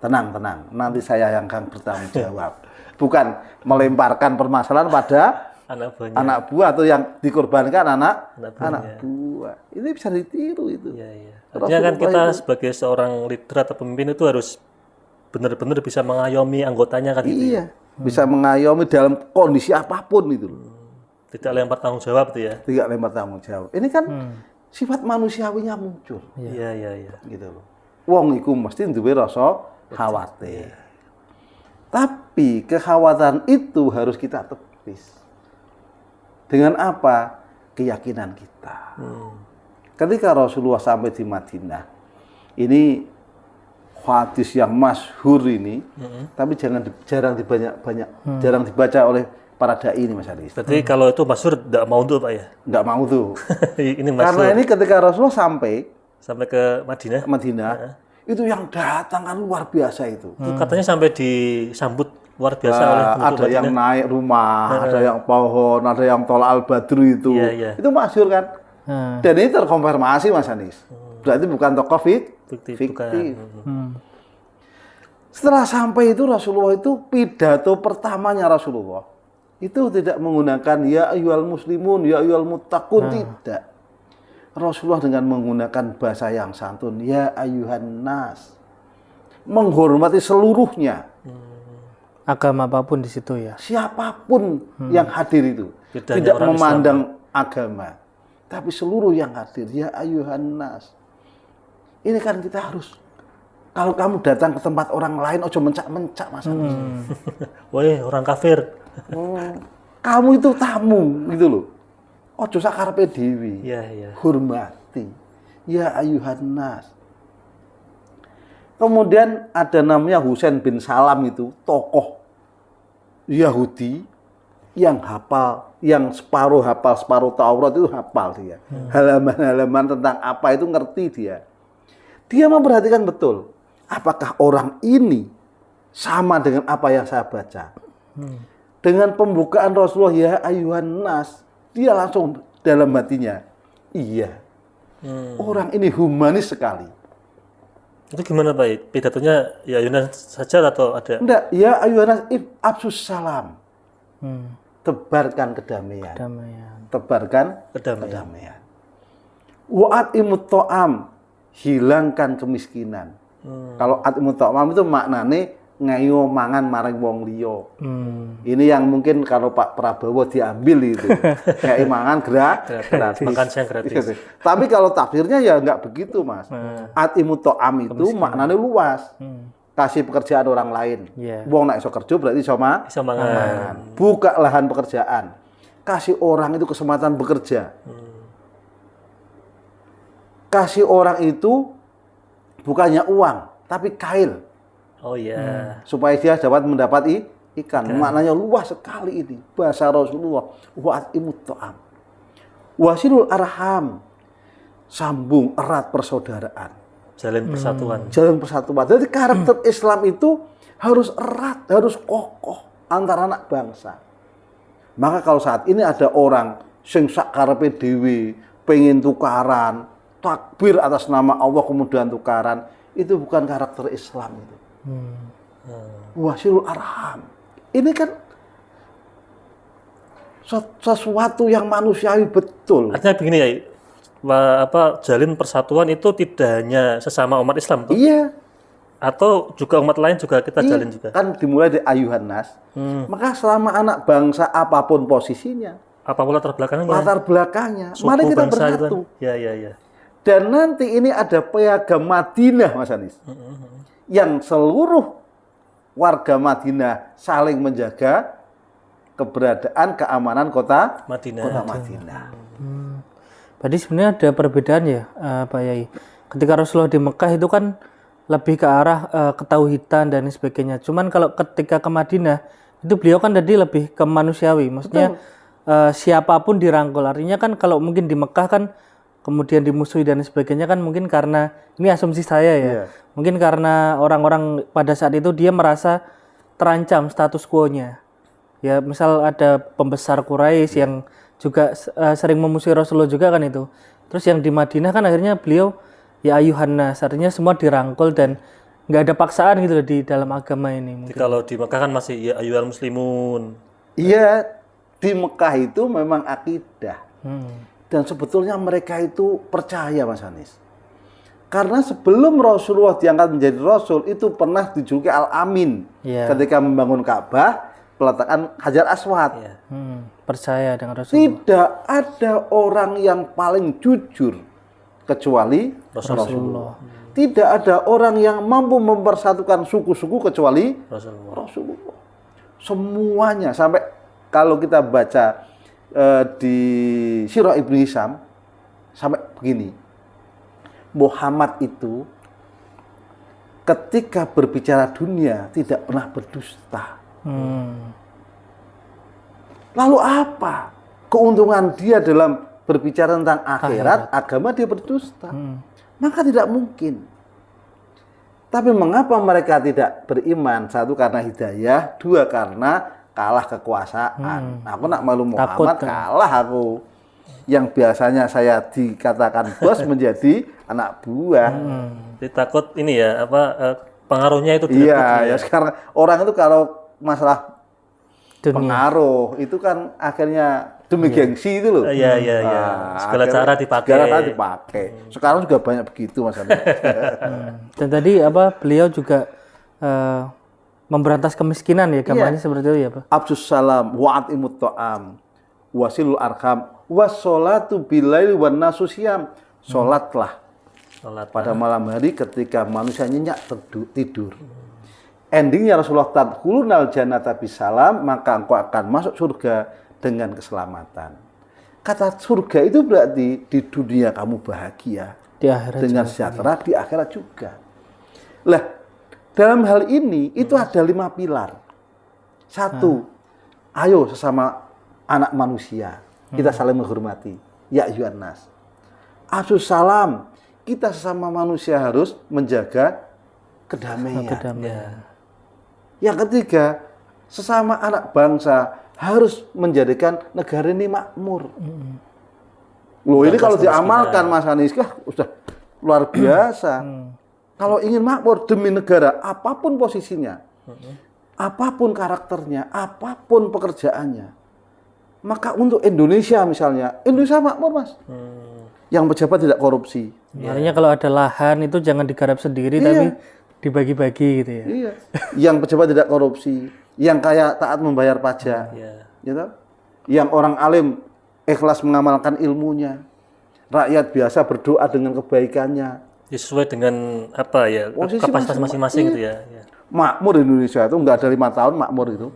Tenang. Nanti saya yang akan bertanggung jawab. Bukan melemparkan permasalahan pada anak buah atau yang dikorbankan anak buah. Ini bisa ditiru itu. Iya. Artinya kan kita sebagai seorang leader atau pemimpin itu harus benar-benar bisa mengayomi anggotanya kan gitu. Iya, bisa mengayomi dalam kondisi apapun itu. Tidak lempar tanggung jawab itu ya. Tidak lempar tanggung jawab. Ini kan sifat manusiawinya muncul. Iya. Gitu loh. Wong iku mesti duwe rasa khawatir. Tapi kekhawatiran itu harus kita tepis. Dengan apa? Keyakinan kita. Ketika Rasulullah sampai di Madinah, ini hadis yang masyhur ini, tapi jarang dibaca oleh para dai ini, Mas Aris. Berarti kalau itu masyhur tidak mau tuh Pak ya? Nggak mau tuh. Ini masyhur. Karena ini ketika Rasulullah sampai ke Madinah, itu yang datang kan luar biasa itu. Katanya sampai disambut luar biasa oleh ada yang naik rumah, ada yang pohon, ada yang tol Al-Badru itu. Itu masyhur kan. Dan ini terkonfirmasi, Mas Anis. Berarti bukan tokoh fiktif. Setelah sampai itu Rasulullah itu pidato pertamanya Rasulullah itu tidak menggunakan ya ayyuhal muslimun, ya ayyuhal muttaqun, tidak. Rasulullah dengan menggunakan bahasa yang santun, ya ayyuhan nas. Menghormati seluruhnya. Agama apapun di situ ya. Siapapun yang hadir itu. Tidak memandang agama. Tapi seluruh yang hadir, ya ayyuhan nas. Ini kan kita harus, kalau kamu datang ke tempat orang lain, ojo mencak-mencak, Mas. Woi, orang kafir. Kamu itu tamu, gitu loh. Ojo sakarepe dewi. Iya. Hormati. Ya ayyuhan nas. Kemudian ada namanya Husain bin Salam itu, tokoh Yahudi yang hafal, yang separuh hafal, separuh Taurat itu hafal dia. Halaman-halaman tentang apa itu ngerti dia. Dia memperhatikan betul, apakah orang ini sama dengan apa yang saya baca. Dengan pembukaan Rasulullah, ya ayyuhan nas, dia langsung dalam hatinya, iya, orang ini humanis sekali. Itu gimana Pak? Pidatonya ya ayyuhan saja atau ada? Enggak, ya ayyuhan nas, absus salam. tebarkan kedamaian. Damaian. Tebarkan kedamaian. Wa atimut ta'am, hilangkan kemiskinan. Kalau atimut ta'am itu maknane ngayo mangan marang wong liya. Ini yang mungkin kalau Pak Prabowo diambil itu. Kayak mangan gratis. Makan siang gratis. Tapi kalau tafsirnya ya enggak begitu, Mas. Atimut ta'am itu maknane luas. Kasih pekerjaan orang lain. Wong nek iso kerja berarti iso mangan. Buka lahan pekerjaan. Kasih orang itu kesempatan bekerja. Kasih orang itu bukannya uang, tapi kail. Oh iya. Supaya dia dapat mendapat ikan. Maknanya luas sekali ini. Bahasa Rasulullah. Wa'imut ta'am. Wasilul arham. Sambung erat persaudaraan. Jalin persatuan. Jalin persatuan. Jadi karakter Islam itu harus erat, harus kokoh antara anak bangsa. Maka kalau saat ini ada orang sing sak karepe dhewe pengen tukaran, takbir atas nama Allah kemudian tukaran, itu bukan karakter Islam itu. Wasilul arham. Ini kan sesuatu yang manusiawi betul. Artinya begini ya, jalin persatuan itu tidak hanya sesama umat Islam tuh. Iya. Atau juga umat lain juga kita jalin juga. Kan dimulai dari ayuhan nas. Maka selama anak bangsa apapun posisinya, apapun latar belakangnya, suku, mari kita bersatu. Ya. Dan nanti ini ada piagam Madinah, Mas Anis. Yang seluruh warga Madinah saling menjaga keberadaan keamanan kota Madinah. Berarti sebenarnya ada perbedaan ya, Pak Yai. Ketika Rasulullah di Mekah itu kan lebih ke arah ketauhidan dan sebagainya. Cuman kalau ketika ke Madinah itu beliau kan tadi lebih ke manusiawi. Maksudnya siapapun dirangkul. Artinya kan kalau mungkin di Mekah kan kemudian dimusuhi dan sebagainya kan mungkin karena, ini asumsi saya ya, mungkin karena orang-orang pada saat itu dia merasa terancam status quo-nya. Ya misal ada pembesar Quraisy yang juga sering memusuhi Rasulullah juga kan itu. Terus yang di Madinah kan akhirnya beliau ya ayuhan nas, artinya semua dirangkul dan nggak ada paksaan gitu loh di dalam agama ini. Jadi kalau di Mekah kan masih ya ayuhal muslimun. Iya, di Mekah itu memang akidah. Dan sebetulnya mereka itu percaya, Mas Anis. Karena sebelum Rasulullah diangkat menjadi Rasul, itu pernah dijuluki Al-Amin. Ketika membangun Ka'bah, peletakan Hajar Aswad. Percaya dengan Rasulullah. Tidak ada orang yang paling jujur kecuali Rasulullah. Tidak ada orang yang mampu mempersatukan suku-suku kecuali Rasulullah. Semuanya, sampai kalau kita baca di Sirah Ibnu Hisham sampai begini, Muhammad itu ketika berbicara dunia tidak pernah berdusta. Lalu apa keuntungan dia dalam berbicara tentang akhirat, agama dia berdusta? Maka tidak mungkin. Tapi mengapa mereka tidak beriman? Satu, karena hidayah. Dua, karena kalah kekuasaan. Aku nak malu Muhammad, kalah aku. Yang biasanya saya dikatakan bos menjadi anak buah. Jadi takut ini ya, pengaruhnya itu. Iya, ya sekarang orang itu kalau masalah pengaruh itu kan akhirnya demi gengsi itu loh. Iya. Segala cara dipakai. Sekarang juga banyak begitu, Mas Andi. Dan tadi beliau juga memberantas kemiskinan ya, gambarnya seperti itu ya, Pak. Abdus salam wa'atimut ta'am wasilul arham wassolatu bilaili wan nasu syiyam. Salatlah pada malam hari ketika manusia nyenyak tidur. Endingnya Rasulullah tadkhulunal jannata bisalam, maka engkau akan masuk surga dengan keselamatan. Kata surga itu berarti di dunia kamu bahagia, di akhirat dengan sejahtera, di akhirat juga. Lah, dalam hal ini itu ada 5 pilar. Satu, ayo sesama anak manusia kita saling menghormati. Ya ayyuhan nas. Afsus salam, kita sesama manusia harus menjaga kedamaian. Yang ketiga, sesama anak bangsa harus menjadikan negara ini makmur. Loh, ini kalau diamalkan, Mas Anies, sudah luar biasa. Kalau ingin makmur demi negara, apapun posisinya, apapun karakternya, apapun pekerjaannya, Maka untuk Indonesia misalnya, Indonesia makmur Mas. Yang pejabat tidak korupsi. Artinya kalau ada lahan itu jangan digarap sendiri tapi dibagi-bagi gitu ya. Iya. Yang pejabat tidak korupsi, yang kaya taat membayar pajak. Gitu. Yang orang alim ikhlas mengamalkan ilmunya. Rakyat biasa berdoa dengan kebaikannya. Sesuai dengan apa ya, Posisi kapasitas masing-masing iya. gitu ya. Makmur Indonesia itu enggak ada 5 tahun makmur itu.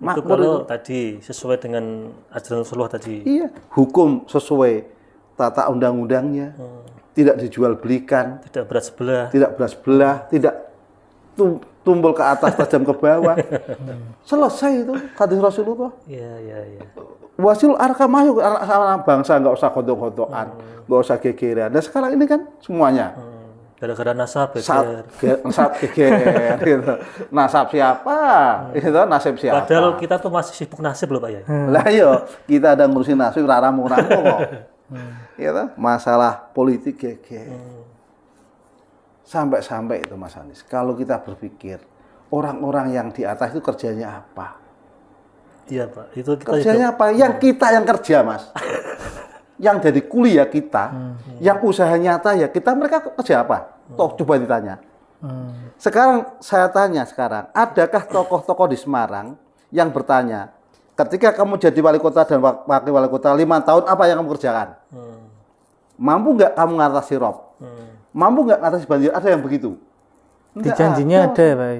Itu kalau tadi sesuai dengan ajaran Rasulullah tadi. Iya, hukum sesuai tata undang-undangnya. Tidak dijual belikan, Tidak berat sebelah. tidak belas belah, tidak tumpul ke atas tajam ke bawah. Selesai itu hadis Rasulullah. Iya. Wasil arkam ayo anak bangsa nggak usah kodok-kodokan, nggak usah gegeran. Dan sekarang ini kan semuanya. Gara-gara nasab Nasab geger, gitu. Nasab siapa? Itu nasib siapa? Padahal kita tuh masih sibuk nasib loh Pak Yai. Lah yo, kita ada ngurusin nasib ramu-ramu kok. Gitu. Masalah politik geger. Sampai-sampai itu Mas Anies. Kalau kita berpikir orang-orang yang di atas itu kerjanya apa? Iya Pak, itu kita Kerjanya apa? Yang kita yang kerja Mas. Yang jadi kuliah kita, yang usaha nyata ya kita, mereka kerja apa? Toh coba ditanya. Sekarang saya tanya adakah tokoh-tokoh di Semarang yang bertanya, ketika kamu jadi wali kota dan wakil wali kota 5 tahun apa yang kamu kerjakan? Mampu nggak kamu ngatasi rob? Mampu nggak ngatasi banjir? Ada yang begitu? Di janjinya ada, Pak.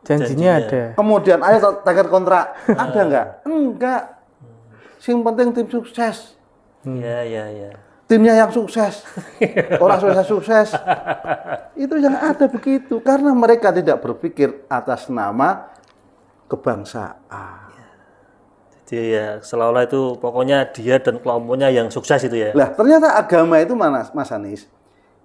Janjinya ada. Kemudian ayo tagar kontrak, ada nggak? Enggak. Yang penting tim sukses. Iya. Timnya yang sukses, orang sukses. Itu yang ada begitu, karena mereka tidak berpikir atas nama kebangsaan. Jadi ya seolah-olah itu pokoknya dia dan kelompoknya yang sukses itu ya. Lah ternyata agama itu mana Mas Anies?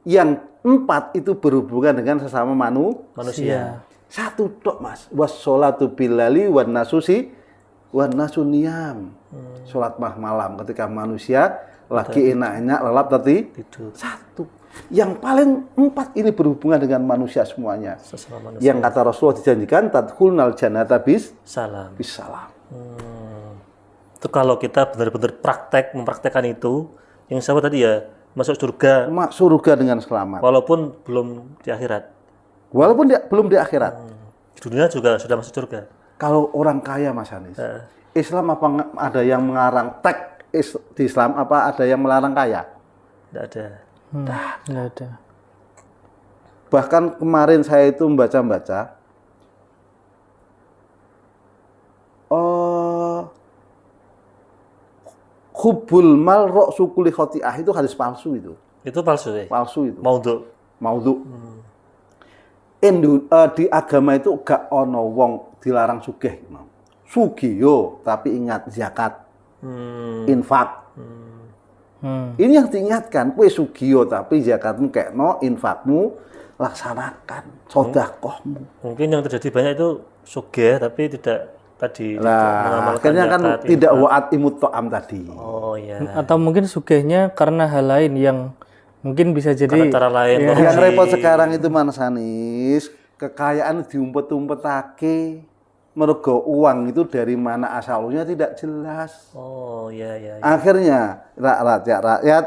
Yang 4 itu berhubungan dengan sesama manusia. 1 tok Mas, wassolatu bilali wan nasusi wan nasuniyam. Sholat malam ketika manusia lagi enak-enak lelap tadi Tidur. 1. Yang paling 4 ini berhubungan dengan manusia semuanya. Sesama manusia. Yang kata Rasulullah dijanjikan tadkhulnal jannata Salam. bisalam. Itu kalau kita benar-benar mempraktekkan itu, yang sama tadi ya masuk surga Surga dengan selamat. walaupun belum di akhirat. Walaupun belum di akhirat. Di dunia juga sudah masuk surga. Kalau orang kaya Mas Anies, Islam apa ada yang mengarang di Islam apa ada yang melarang kaya? Tidak ada. Nggak ada. Bahkan kemarin saya itu membaca-baca hubbul mal ra'su kulli khoti'ah itu hadis palsu itu. Itu palsu ya? Palsu itu. Maudhu. Di agama itu gak ono wong dilarang sugih. Sugih tapi ingat zakat, infak. Ini yang diingatkan, kue sugih tapi zakatmu kekno, infakmu laksanakan, sedekahmu. Mungkin yang terjadi banyak itu sugih tapi tidak tadi Nah, akhirnya kan zakat, tidak infak. wa'at imut to'am tadi. Oh iya. Atau mungkin sugihnya karena hal lain yang mungkin bisa jadi Karena cara lain. Iya. korupsi. Yang repot sekarang itu Mas Anies, kekayaan diumpet-umpetake. Mergo uang itu dari mana asalnya tidak jelas. Oh iya. Akhirnya rakyat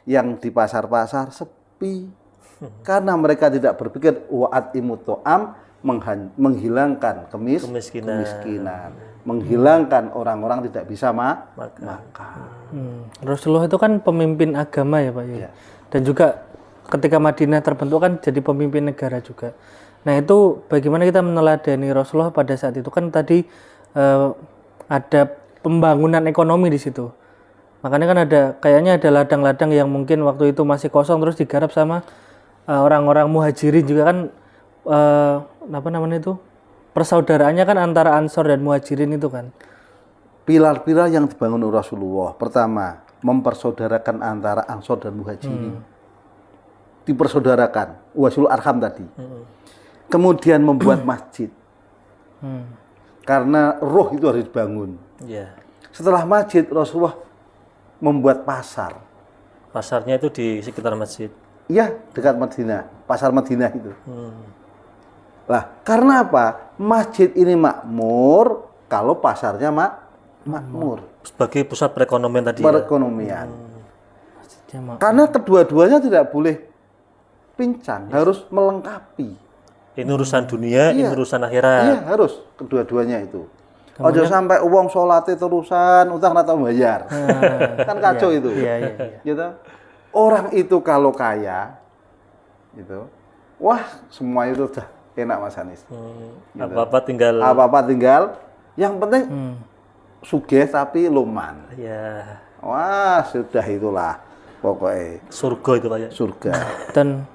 yang di pasar-pasar sepi. Karena mereka tidak berpikir wa'at imut to'am, menghilangkan kemiskinan, menghilangkan orang-orang tidak bisa makan. Rasulullah itu kan pemimpin agama ya Pak ya. Dan juga ketika Madinah terbentuk kan jadi pemimpin negara juga. Nah itu bagaimana kita meneladani Rasulullah pada saat itu kan tadi ada pembangunan ekonomi di situ. Makanya kan kayaknya ada ladang-ladang yang mungkin waktu itu masih kosong terus digarap sama orang-orang muhajirin juga kan apa namanya itu persaudaraannya kan antara Ansor dan Muhajirin itu kan. Pilar-pilar yang dibangun oleh Rasulullah, pertama mempersaudarakan antara Ansor dan Muhajirin, dipersaudarakan, wasul arham tadi. Kemudian membuat masjid, karena roh itu harus dibangun. Setelah masjid, Rasulullah membuat pasar. Pasarnya itu di sekitar masjid. Iya, dekat Madinah, pasar Madinah itu. Lah, karena apa? Masjid ini makmur kalau pasarnya makmur. Sebagai pusat perekonomian tadi. Perekonomian. Masjidnya Karena kedua-duanya tidak boleh pincang, harus melengkapi. Ini urusan dunia, ini urusan akhirat. Iya, harus kedua-duanya itu. Ojo sampai uang sholatnya terusan, utang atau bayar. Kan kacau itu. Iya. Gitu. Orang itu kalau kaya, gitu, wah semua itu udah enak Mas Hanis. Apa-apa tinggal. Yang penting sugih tapi luman. Ya. Wah sudah itulah pokoknya. Surga itu Pak ya. Surga. Dan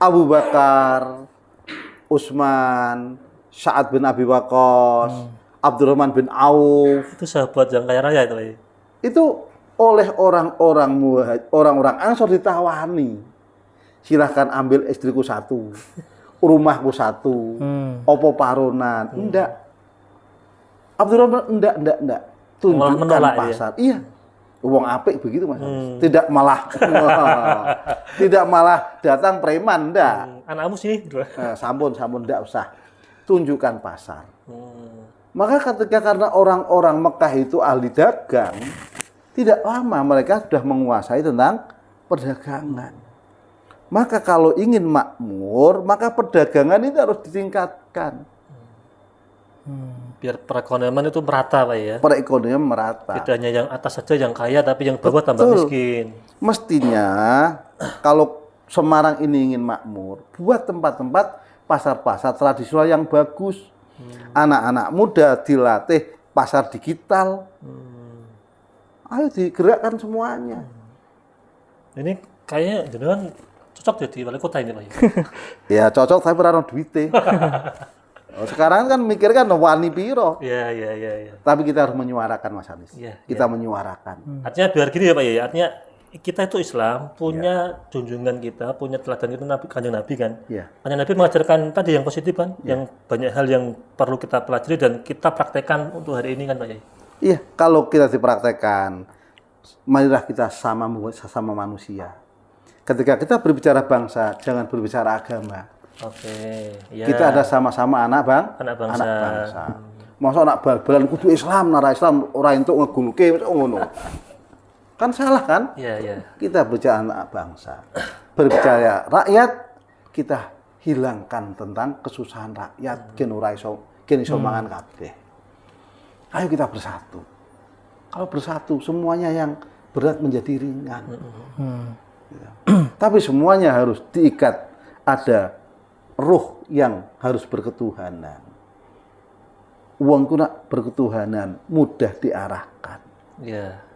Abu Bakar, Utsman, Sa'ad bin Abi Waqqas, Abdurrahman bin Auf, Itu sahabat yang kaya raya itu Pak ya. itu oleh orang-orang Ansor ditawani. Silahkan ambil istriku satu, rumahku satu, opo paronan. Enggak. Abdurrahman enggak. Tunjukkan menolak pasar. Iya. Uang apik begitu Mas. Tidak malah tidak malah datang preman enggak. Anakmu sini. Sampun enggak usah. Tunjukkan pasar. Maka karena orang-orang Mekah itu ahli dagang, tidak lama mereka sudah menguasai tentang perdagangan. Maka kalau ingin makmur, maka perdagangan itu harus ditingkatkan. Biar perekonomian itu merata Pak ya. Perekonomian merata. Tidak hanya yang atas saja yang kaya, tapi yang bawah tambah miskin. Mestinya kalau Semarang ini ingin makmur, buat tempat-tempat pasar-pasar tradisional yang bagus. Anak-anak muda dilatih pasar digital. Ayo digerakkan semuanya. Ini kayaknya jenengan cocok jadi wali kota ini Pak ya. Ya cocok tapi ora ono duite. Sekarang kan mikir kan wani piro. Iya. Tapi kita harus menyuarakan Mas Hanis. Iya, Kita menyuarakan. Artinya biar gini ya Pak ya. Artinya kita itu Islam punya junjungan kita, punya teladan kita Nabi Kanjeng Nabi kan. Iya. Kanjeng Nabi mengajarkan tadi yang positif kan, yang banyak hal yang perlu kita pelajari dan kita praktekkan untuk hari ini kan Pak ya. Iya, kalau kita dipraktekkan, marilah kita sama manusia. Ketika kita berbicara bangsa, jangan berbicara agama. Oke, ya. Kita ada sama-sama anak bangsa. Masa anak bal-balan kudu Islam, nara Islam ora entuk ngegulke ngono. Kan salah kan? Iya. Kita berbicara anak bangsa. Berbicara rakyat, kita hilangkan tentang kesusahan rakyat, gen iso mangan kabeh. Ayo kita bersatu. Kalau bersatu, semuanya yang berat menjadi ringan. Ya. Tapi semuanya harus diikat. Ada ruh yang harus berketuhanan. Uang kuna berketuhanan, mudah diarahkan. Iya.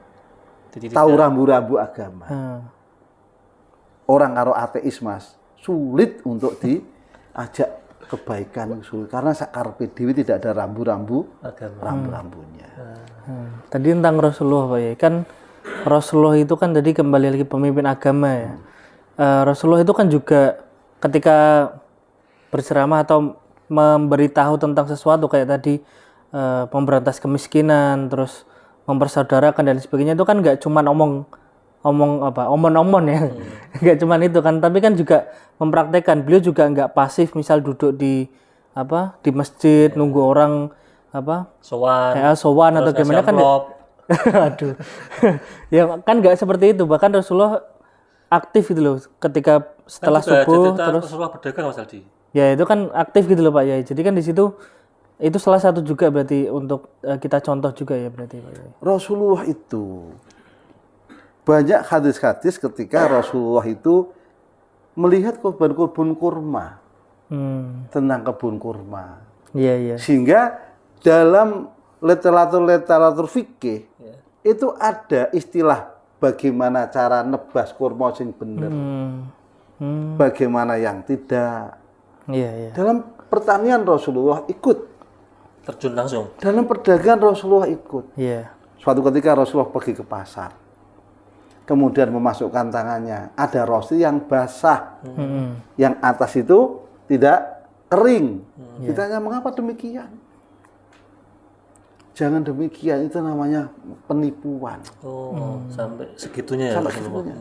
Tahu rambu-rambu agama. Orang karo ateis Mas, sulit untuk diajak kebaikan, sulit. Karena sakarpe dhewe tidak ada rambu-rambunya. Tadi tentang Rasulullah Pak ya, kan Rasulullah itu kan tadi kembali lagi pemimpin agama ya. Rasulullah itu kan juga ketika berceramah atau memberitahu tentang sesuatu kayak tadi memberantas kemiskinan, terus mempersaudarakan dan sebagainya, itu kan nggak cuma omong-omong ya, nggak cuma itu kan, tapi kan juga mempraktekkan. Beliau juga nggak pasif, misal duduk di masjid nunggu orang sowan atau gimana kan. Aduh. Ya kan nggak seperti itu, bahkan Rasulullah aktif gitu loh ketika setelah subuh terus Rasulullah berdagang Mas Aldi. Ya itu kan aktif gitu loh Pak Yai. Jadi kan di situ itu salah satu juga berarti untuk kita contoh juga ya berarti Pak Yai. Rasulullah itu banyak hadis-hadis ketika Rasulullah itu melihat kebun kurma. Tentang kebun kurma. Iya. Sehingga dalam literatur fikih itu ada istilah bagaimana cara nebas kurma sing bener. Bagaimana yang tidak. Iya. Dalam pertanian Rasulullah ikut. Terjun langsung. Dalam perdagangan Rasulullah ikut. Iya. Suatu ketika Rasulullah pergi ke pasar. Kemudian memasukkan tangannya. Ada roti yang basah. Yang atas itu tidak kering. Ditanya mengapa demikian? Jangan demikian, itu namanya penipuan. Sampai segitunya ya Rasulullah.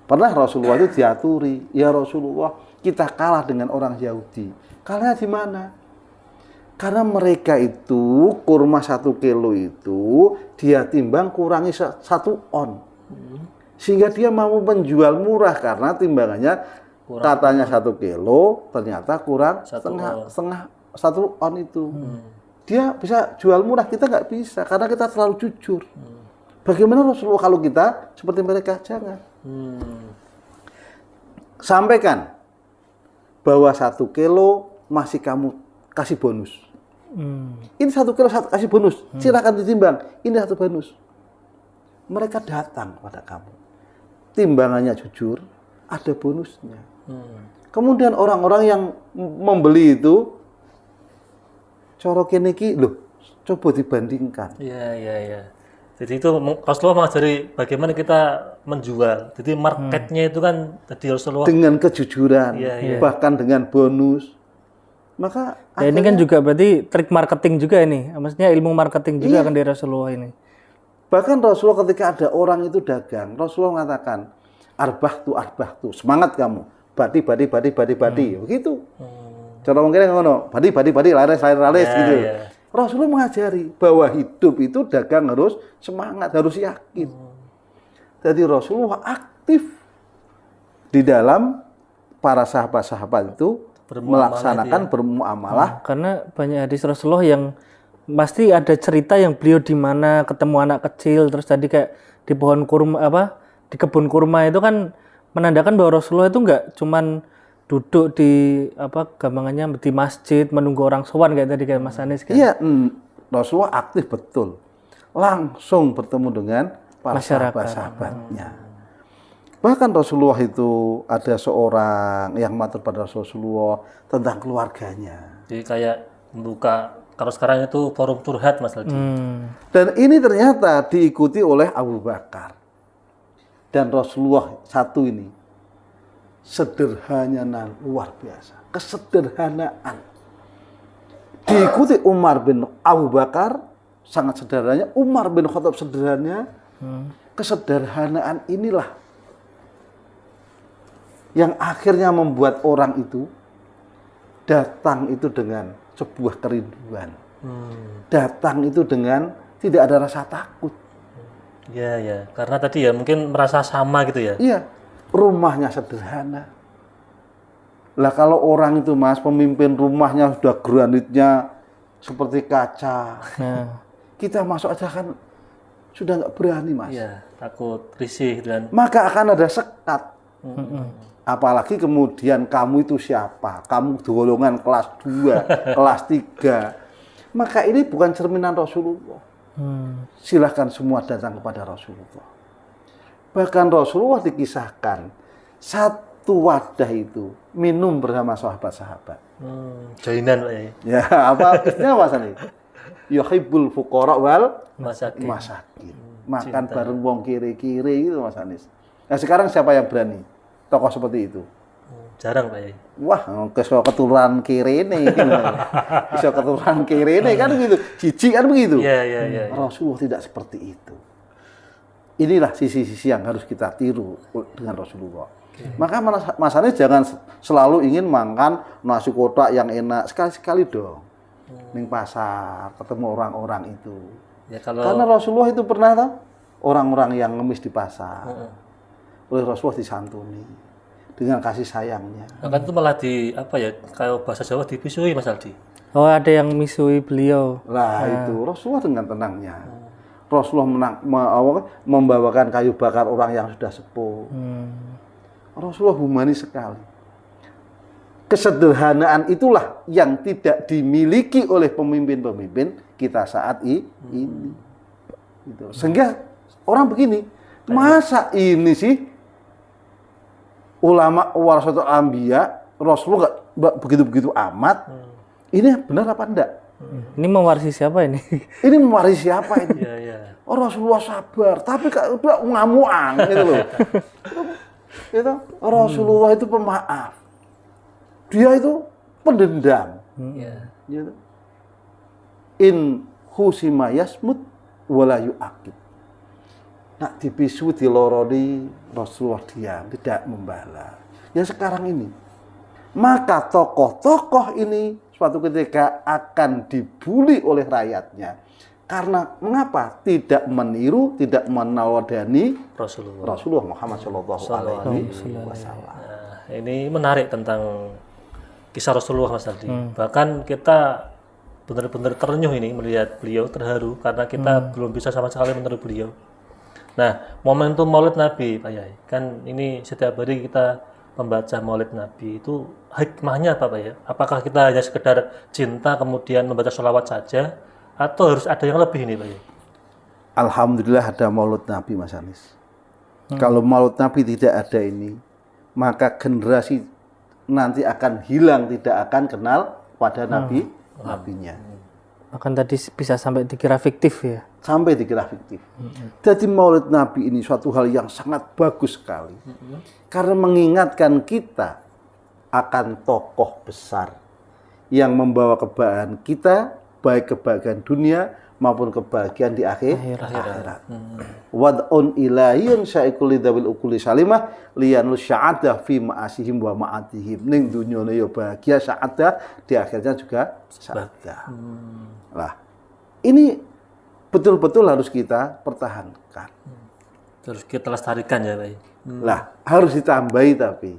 Pernah Rasulullah itu diaturi, ya Rasulullah, kita kalah dengan orang Yahudi. Kalahnya di mana? Karena mereka itu kurma 1 kilo itu dia timbang kurangi 1 on. Sehingga dia mau menjual murah karena timbangannya katanya 1 kilo, ternyata kurang setengah 1 on itu. Dia bisa jual murah, kita nggak bisa karena kita terlalu jujur. Bagaimana Rasulullah kalau kita seperti mereka? Jangan. Sampaikan bahwa 1 kilo masih kamu kasih bonus. Ini 1 kilo kasih bonus. Silakan ditimbang. Ini 1 bonus. Mereka datang pada kamu. Timbangannya jujur, ada bonusnya. Kemudian orang-orang yang membeli itu corokin iki loh, coba dibandingkan. Iya. Jadi itu Rasulullah mengajari bagaimana kita menjual. Jadi marketnya itu kan tadi Rasulullah dengan kejujuran, bahkan dengan bonus. Maka ini kan juga berarti trik marketing juga ini. Maksudnya ilmu marketing juga kan dari Rasulullah ini. Bahkan Rasulullah ketika ada orang itu dagang, Rasulullah mengatakan arbah tu, semangat kamu. Badi. Begitu. Cara mungkin ngono, badi, laris gitu. Rasulullah mengajari bahwa hidup itu dagang harus semangat, harus yakin. Jadi Rasulullah aktif di dalam para sahabat-sahabat itu melaksanakan bermuamalah. Karena banyak hadis Rasulullah yang pasti ada cerita yang beliau di mana ketemu anak kecil, terus tadi kayak di pohon kurma di kebun kurma itu kan menandakan bahwa Rasulullah itu enggak cuman duduk di gampangannya di masjid menunggu orang sowan kayak tadi kayak Mas Anis kan. Iya, Rasulullah aktif betul. Langsung bertemu dengan para sahabat-sahabatnya. Bahkan Rasulullah itu ada seorang yang matur pada Rasulullah tentang keluarganya. Jadi kayak membuka, kalau sekarang itu forum curhat Mas Aldi. Dan ini ternyata diikuti oleh Abu Bakar. Dan Rasulullah satu ini sederhana luar biasa, kesederhanaan. Diikuti Umar bin Abu Bakar sangat sederhananya, Umar bin Khattab sederhananya. Kesederhanaan inilah yang akhirnya membuat orang itu datang itu dengan sebuah kerinduan. Datang itu dengan tidak ada rasa takut. Iya. Karena tadi ya mungkin merasa sama gitu ya. Iya. Rumahnya sederhana. Lah kalau orang itu Mas, pemimpin rumahnya sudah granitnya seperti kaca. Kita masuk aja kan sudah nggak berani Mas. Iya, takut, risih dan maka akan ada sekat. Apalagi kemudian kamu itu siapa? Kamu golongan kelas 2, kelas 3. Maka ini bukan cerminan Rasulullah. Silahkan semua datang kepada Rasulullah. Bahkan Rasulullah dikisahkan satu wadah itu minum bersama sahabat-sahabat. jainan Pak ya. Ya, apa istilahnya apa nih? Yuhibbul fuqara wal Masakin. Makan bareng wong kiri-kiri gitu Mas Anis. Nah, sekarang siapa yang berani? Tokoh seperti itu. Jarang Pak ya. Wah, keturunan kiri nih. Bisa keturunan kiri nih kan begitu. Jijik kan begitu. Iya. Rasulullah tidak seperti itu. Inilah sisi-sisi yang harus kita tiru dengan Rasulullah. Maka Mas Anies jangan selalu ingin makan nasi kotak yang enak. Sekali-sekali dong. Ning pasar, ketemu orang-orang itu. Ya, kalau Karena Rasulullah itu pernah tahu orang-orang yang ngemis di pasar. Oleh Rasulullah disantuni dengan kasih sayangnya. bahkan itu malah kalau bahasa Jawa dipisui Mas Aldi. Oh, ada yang misui beliau. Lah itu Rasulullah dengan tenangnya. Rasulullah membawakan kayu bakar orang yang sudah sepuh. Rasulullah humanis sekali. Kesederhanaan itulah yang tidak dimiliki oleh pemimpin-pemimpin kita saat ini. Gitu. Sehingga orang begini, masa ini sih ulama warasatul anbiya, Rasulullah nggak begitu-begitu amat. Ini benar apa enggak? Ini mewarisi siapa ini? Ini mewarisi siapa ini? Iya. Oh, Rasulullah sabar, tapi udah ngamuang gitu loh. Itu Rasulullah itu pemaaf. Dia itu pendendam. Gitu. In husima yasmut wala yu'aqib. Nak dipisu diloroni Rasulullah diam, tidak membalas. Ya sekarang ini. Maka tokoh-tokoh ini suatu ketika akan dibuli oleh rakyatnya. Karena mengapa? Tidak meniru, tidak meneladani Rasulullah Muhammad Shallallahu Alaihi Wasallam. Nah, ini menarik tentang kisah Rasulullah, Mas Aldi. Bahkan kita benar-benar terenyuh ini melihat beliau, terharu karena kita belum bisa sama sekali meniru beliau. Nah, momentum Maulid Nabi, Pak Yai, kan ini setiap hari kita membaca Maulid Nabi, itu hikmahnya apa, Pak Yai? Apakah kita hanya sekedar cinta kemudian membaca sholawat saja, atau harus ada yang lebih ini, Pak Yai? Alhamdulillah ada Maulid Nabi, Mas Anis. Kalau Maulid Nabi tidak ada ini, maka generasi nanti akan hilang, tidak akan kenal pada nabinya. Bahkan tadi bisa sampai dikira fiktif ya. Sampai dikira fiktif. Jadi Maulid Nabi ini suatu hal yang sangat bagus sekali. Karena mengingatkan kita akan tokoh besar yang membawa kebahagiaan kita, baik kebahagiaan dunia maupun kebahagiaan di akhirat. Wad'un ilahin syaikul lidawil ukuli salimah liyanul sya'adah fi ma'asihim wa ma'atihim. Ning dunyane ya bahagia sya'adah, di akhirnya juga sya'adah. Lah, ini betul-betul harus kita pertahankan. Terus kita lestarikan ya, Pak Yai. Lah, harus ditambahi tapi.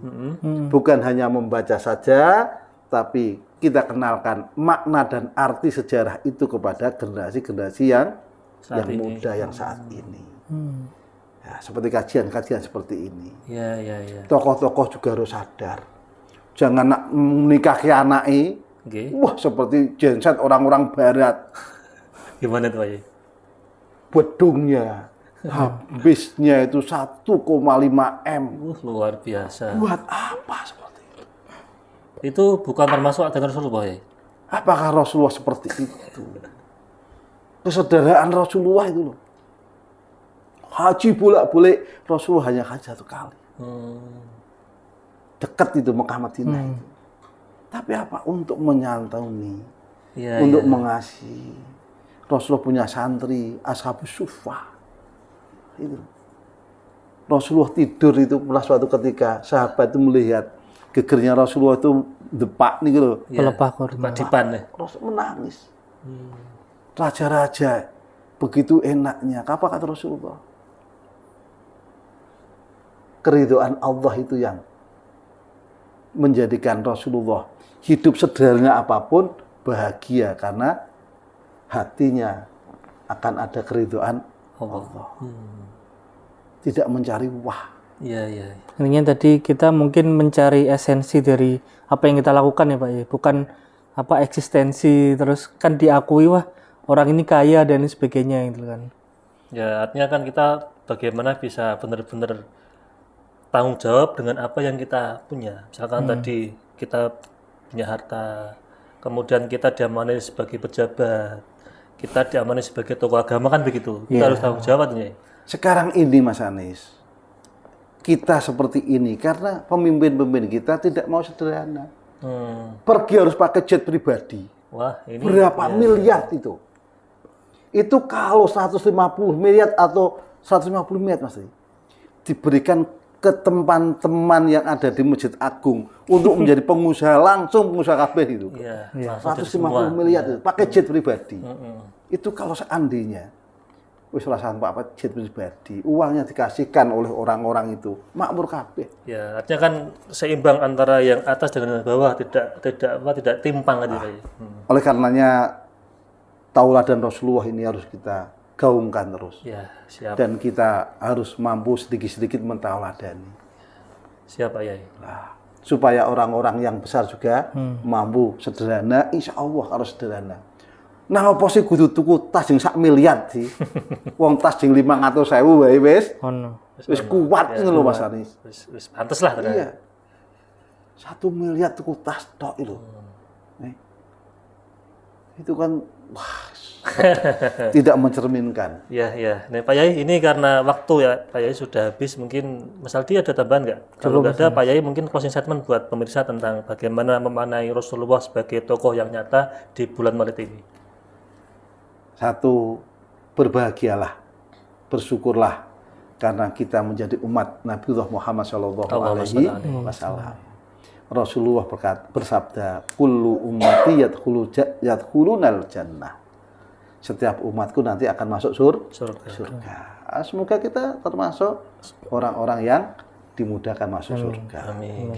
Bukan hanya membaca saja, tapi kita kenalkan makna dan arti sejarah itu kepada generasi-generasi yang muda yang saat ini. Ya, seperti kajian-kajian seperti ini. Ya. Tokoh-tokoh juga harus sadar. Jangan nak menikahi anaknya. Wah, seperti genset orang-orang barat. Gimana tuh, Pak Yai? Bedungnya, habisnya itu 1,5 M. Luar biasa. Buat apa seperti itu? Itu bukan termasuk dengan Rasulullah, ya? Apakah Rasulullah seperti itu? Kesederhanaan Rasulullah itu loh. Haji bolak-balik, Rasulullah hanya haji 1 kali. Dekat itu Mekah Madinah itu. Tapi apa? Untuk menyantuni, untuk mengasihi. Rasulullah punya santri, Ashabus Suffah. Itu. Rasulullah tidur itu pernah suatu ketika sahabat itu melihat gegernya Rasulullah itu depak nih gitu. Pelepah kurma. Rasul menangis. Raja-raja begitu enaknya. Apa kata Rasulullah? Keridhaan Allah itu yang menjadikan Rasulullah hidup sederhana apapun bahagia karena hatinya akan ada keridhaan Allah. Tidak mencari wah. Iya. Intinya tadi kita mungkin mencari esensi dari apa yang kita lakukan ya Pak ya. Bukan apa eksistensi terus kan diakui wah orang ini kaya dan sebagainya gitu kan. Ya artinya kan kita bagaimana bisa benar-benar tanggung jawab dengan apa yang kita punya. Misalkan tadi kita punya harta, kemudian kita diamani sebagai pejabat, kita diamani sebagai tokoh agama kan begitu. Kita harus tanggung jawab artinya. Sekarang ini Mas Anies, kita seperti ini karena pemimpin-pemimpin kita tidak mau sederhana. Pergi harus pakai jet pribadi. Wah, ini berapa miliar itu? Itu kalau 150 miliar atau 150 miliar Mas, diberikan ke teman-teman yang ada di Masjid Agung untuk menjadi pengusaha langsung pengusaha kabeh itu. 150 miliar itu pakai jet pribadi. Itu kalau seandainya wis rasan Pak jet pribadi, uangnya dikasihkan oleh orang-orang itu, makmur kabeh. Ya, artinya kan seimbang antara yang atas dengan yang bawah, tidak timpang aja. Oleh karenanya tauladan Rasulullah ini harus kita gaungkan terus. Ya, siap. Dan kita harus mampu sedikit-sedikit mentauladani. Siap, Pak Yai. Nah, supaya orang-orang yang besar juga mampu sederhana, insya Allah harus sederhana. Nah, apa sih kudu tuku tas yang 1 miliar sih? Wong tas yang 500.000 wae wis. Wis kuat ngono lho Mas Anis. Wis pantes lah ternyata. Iya. 1 miliar tuku tas tok itu. Itu kan wah, tidak mencerminkan. Ya. Nah, Pak Yai, ini karena waktu ya, Pak Yai sudah habis. Mungkin Mas Aldi ada tambahan nggak? Kalau nggak ada, Pak Yai mungkin closing statement buat pemirsa tentang bagaimana memaknai Rasulullah sebagai tokoh yang nyata di bulan Maulid ini. 1, berbahagialah, bersyukurlah karena kita menjadi umat Nabiullah Muhammad SAW. Rasulullah bersabda, kullu ummati yadkhulunal jannah. Setiap umatku nanti akan masuk surga. Semoga kita termasuk orang-orang yang dimudahkan masuk surga. Amin.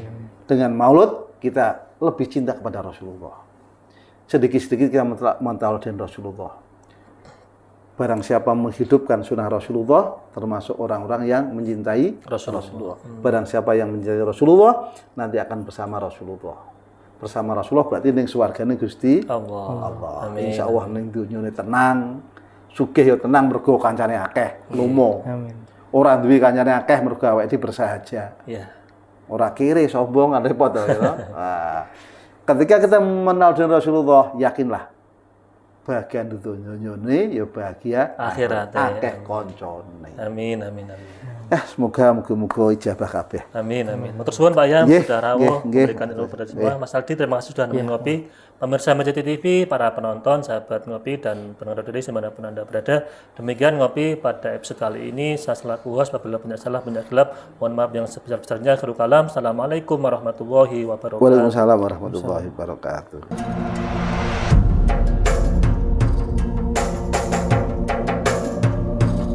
Dengan maulud kita lebih cinta kepada Rasulullah. Sedikit-sedikit kita mentauladin Rasulullah. Barang siapa menghidupkan sunnah Rasulullah, termasuk orang-orang yang mencintai Rasulullah. Barang siapa yang mencintai Rasulullah, nanti akan bersama Rasulullah. Bersama Rasulullah berarti ning swargane Gusti Allah. Insya Allah ning dunyane tenang, sugih ya tenang mergo kancane akeh, lumo. Ora duwe kancane akeh mergo awake dhewe bersahaja. Ora kiri sombong repot ya. Ketika kita mengenal dengan Rasulullah, yakinlah bahagia dunyane ya bahagia akhirat akeh koncone. Amin. Semoga muga ijabah kabeh. Amin. Matur suwun Pak Yam, sudah rawuh memberikan ilmu pada semua. Mas Aldi, terima kasih sudah ngopi. Pemirsa Majati TV, para penonton, sahabat ngopi dan pendengar dari dimanapun Anda berada. Demikian ngopi pada episode kali ini. Saya selaku host, apabila banyak salah, banyak gelap, mohon maaf yang sebesar-besarnya. Khairul kalam. Assalamualaikum warahmatullahi wabarakatuh. Waalaikumsalam warahmatullahi wabarakatuh.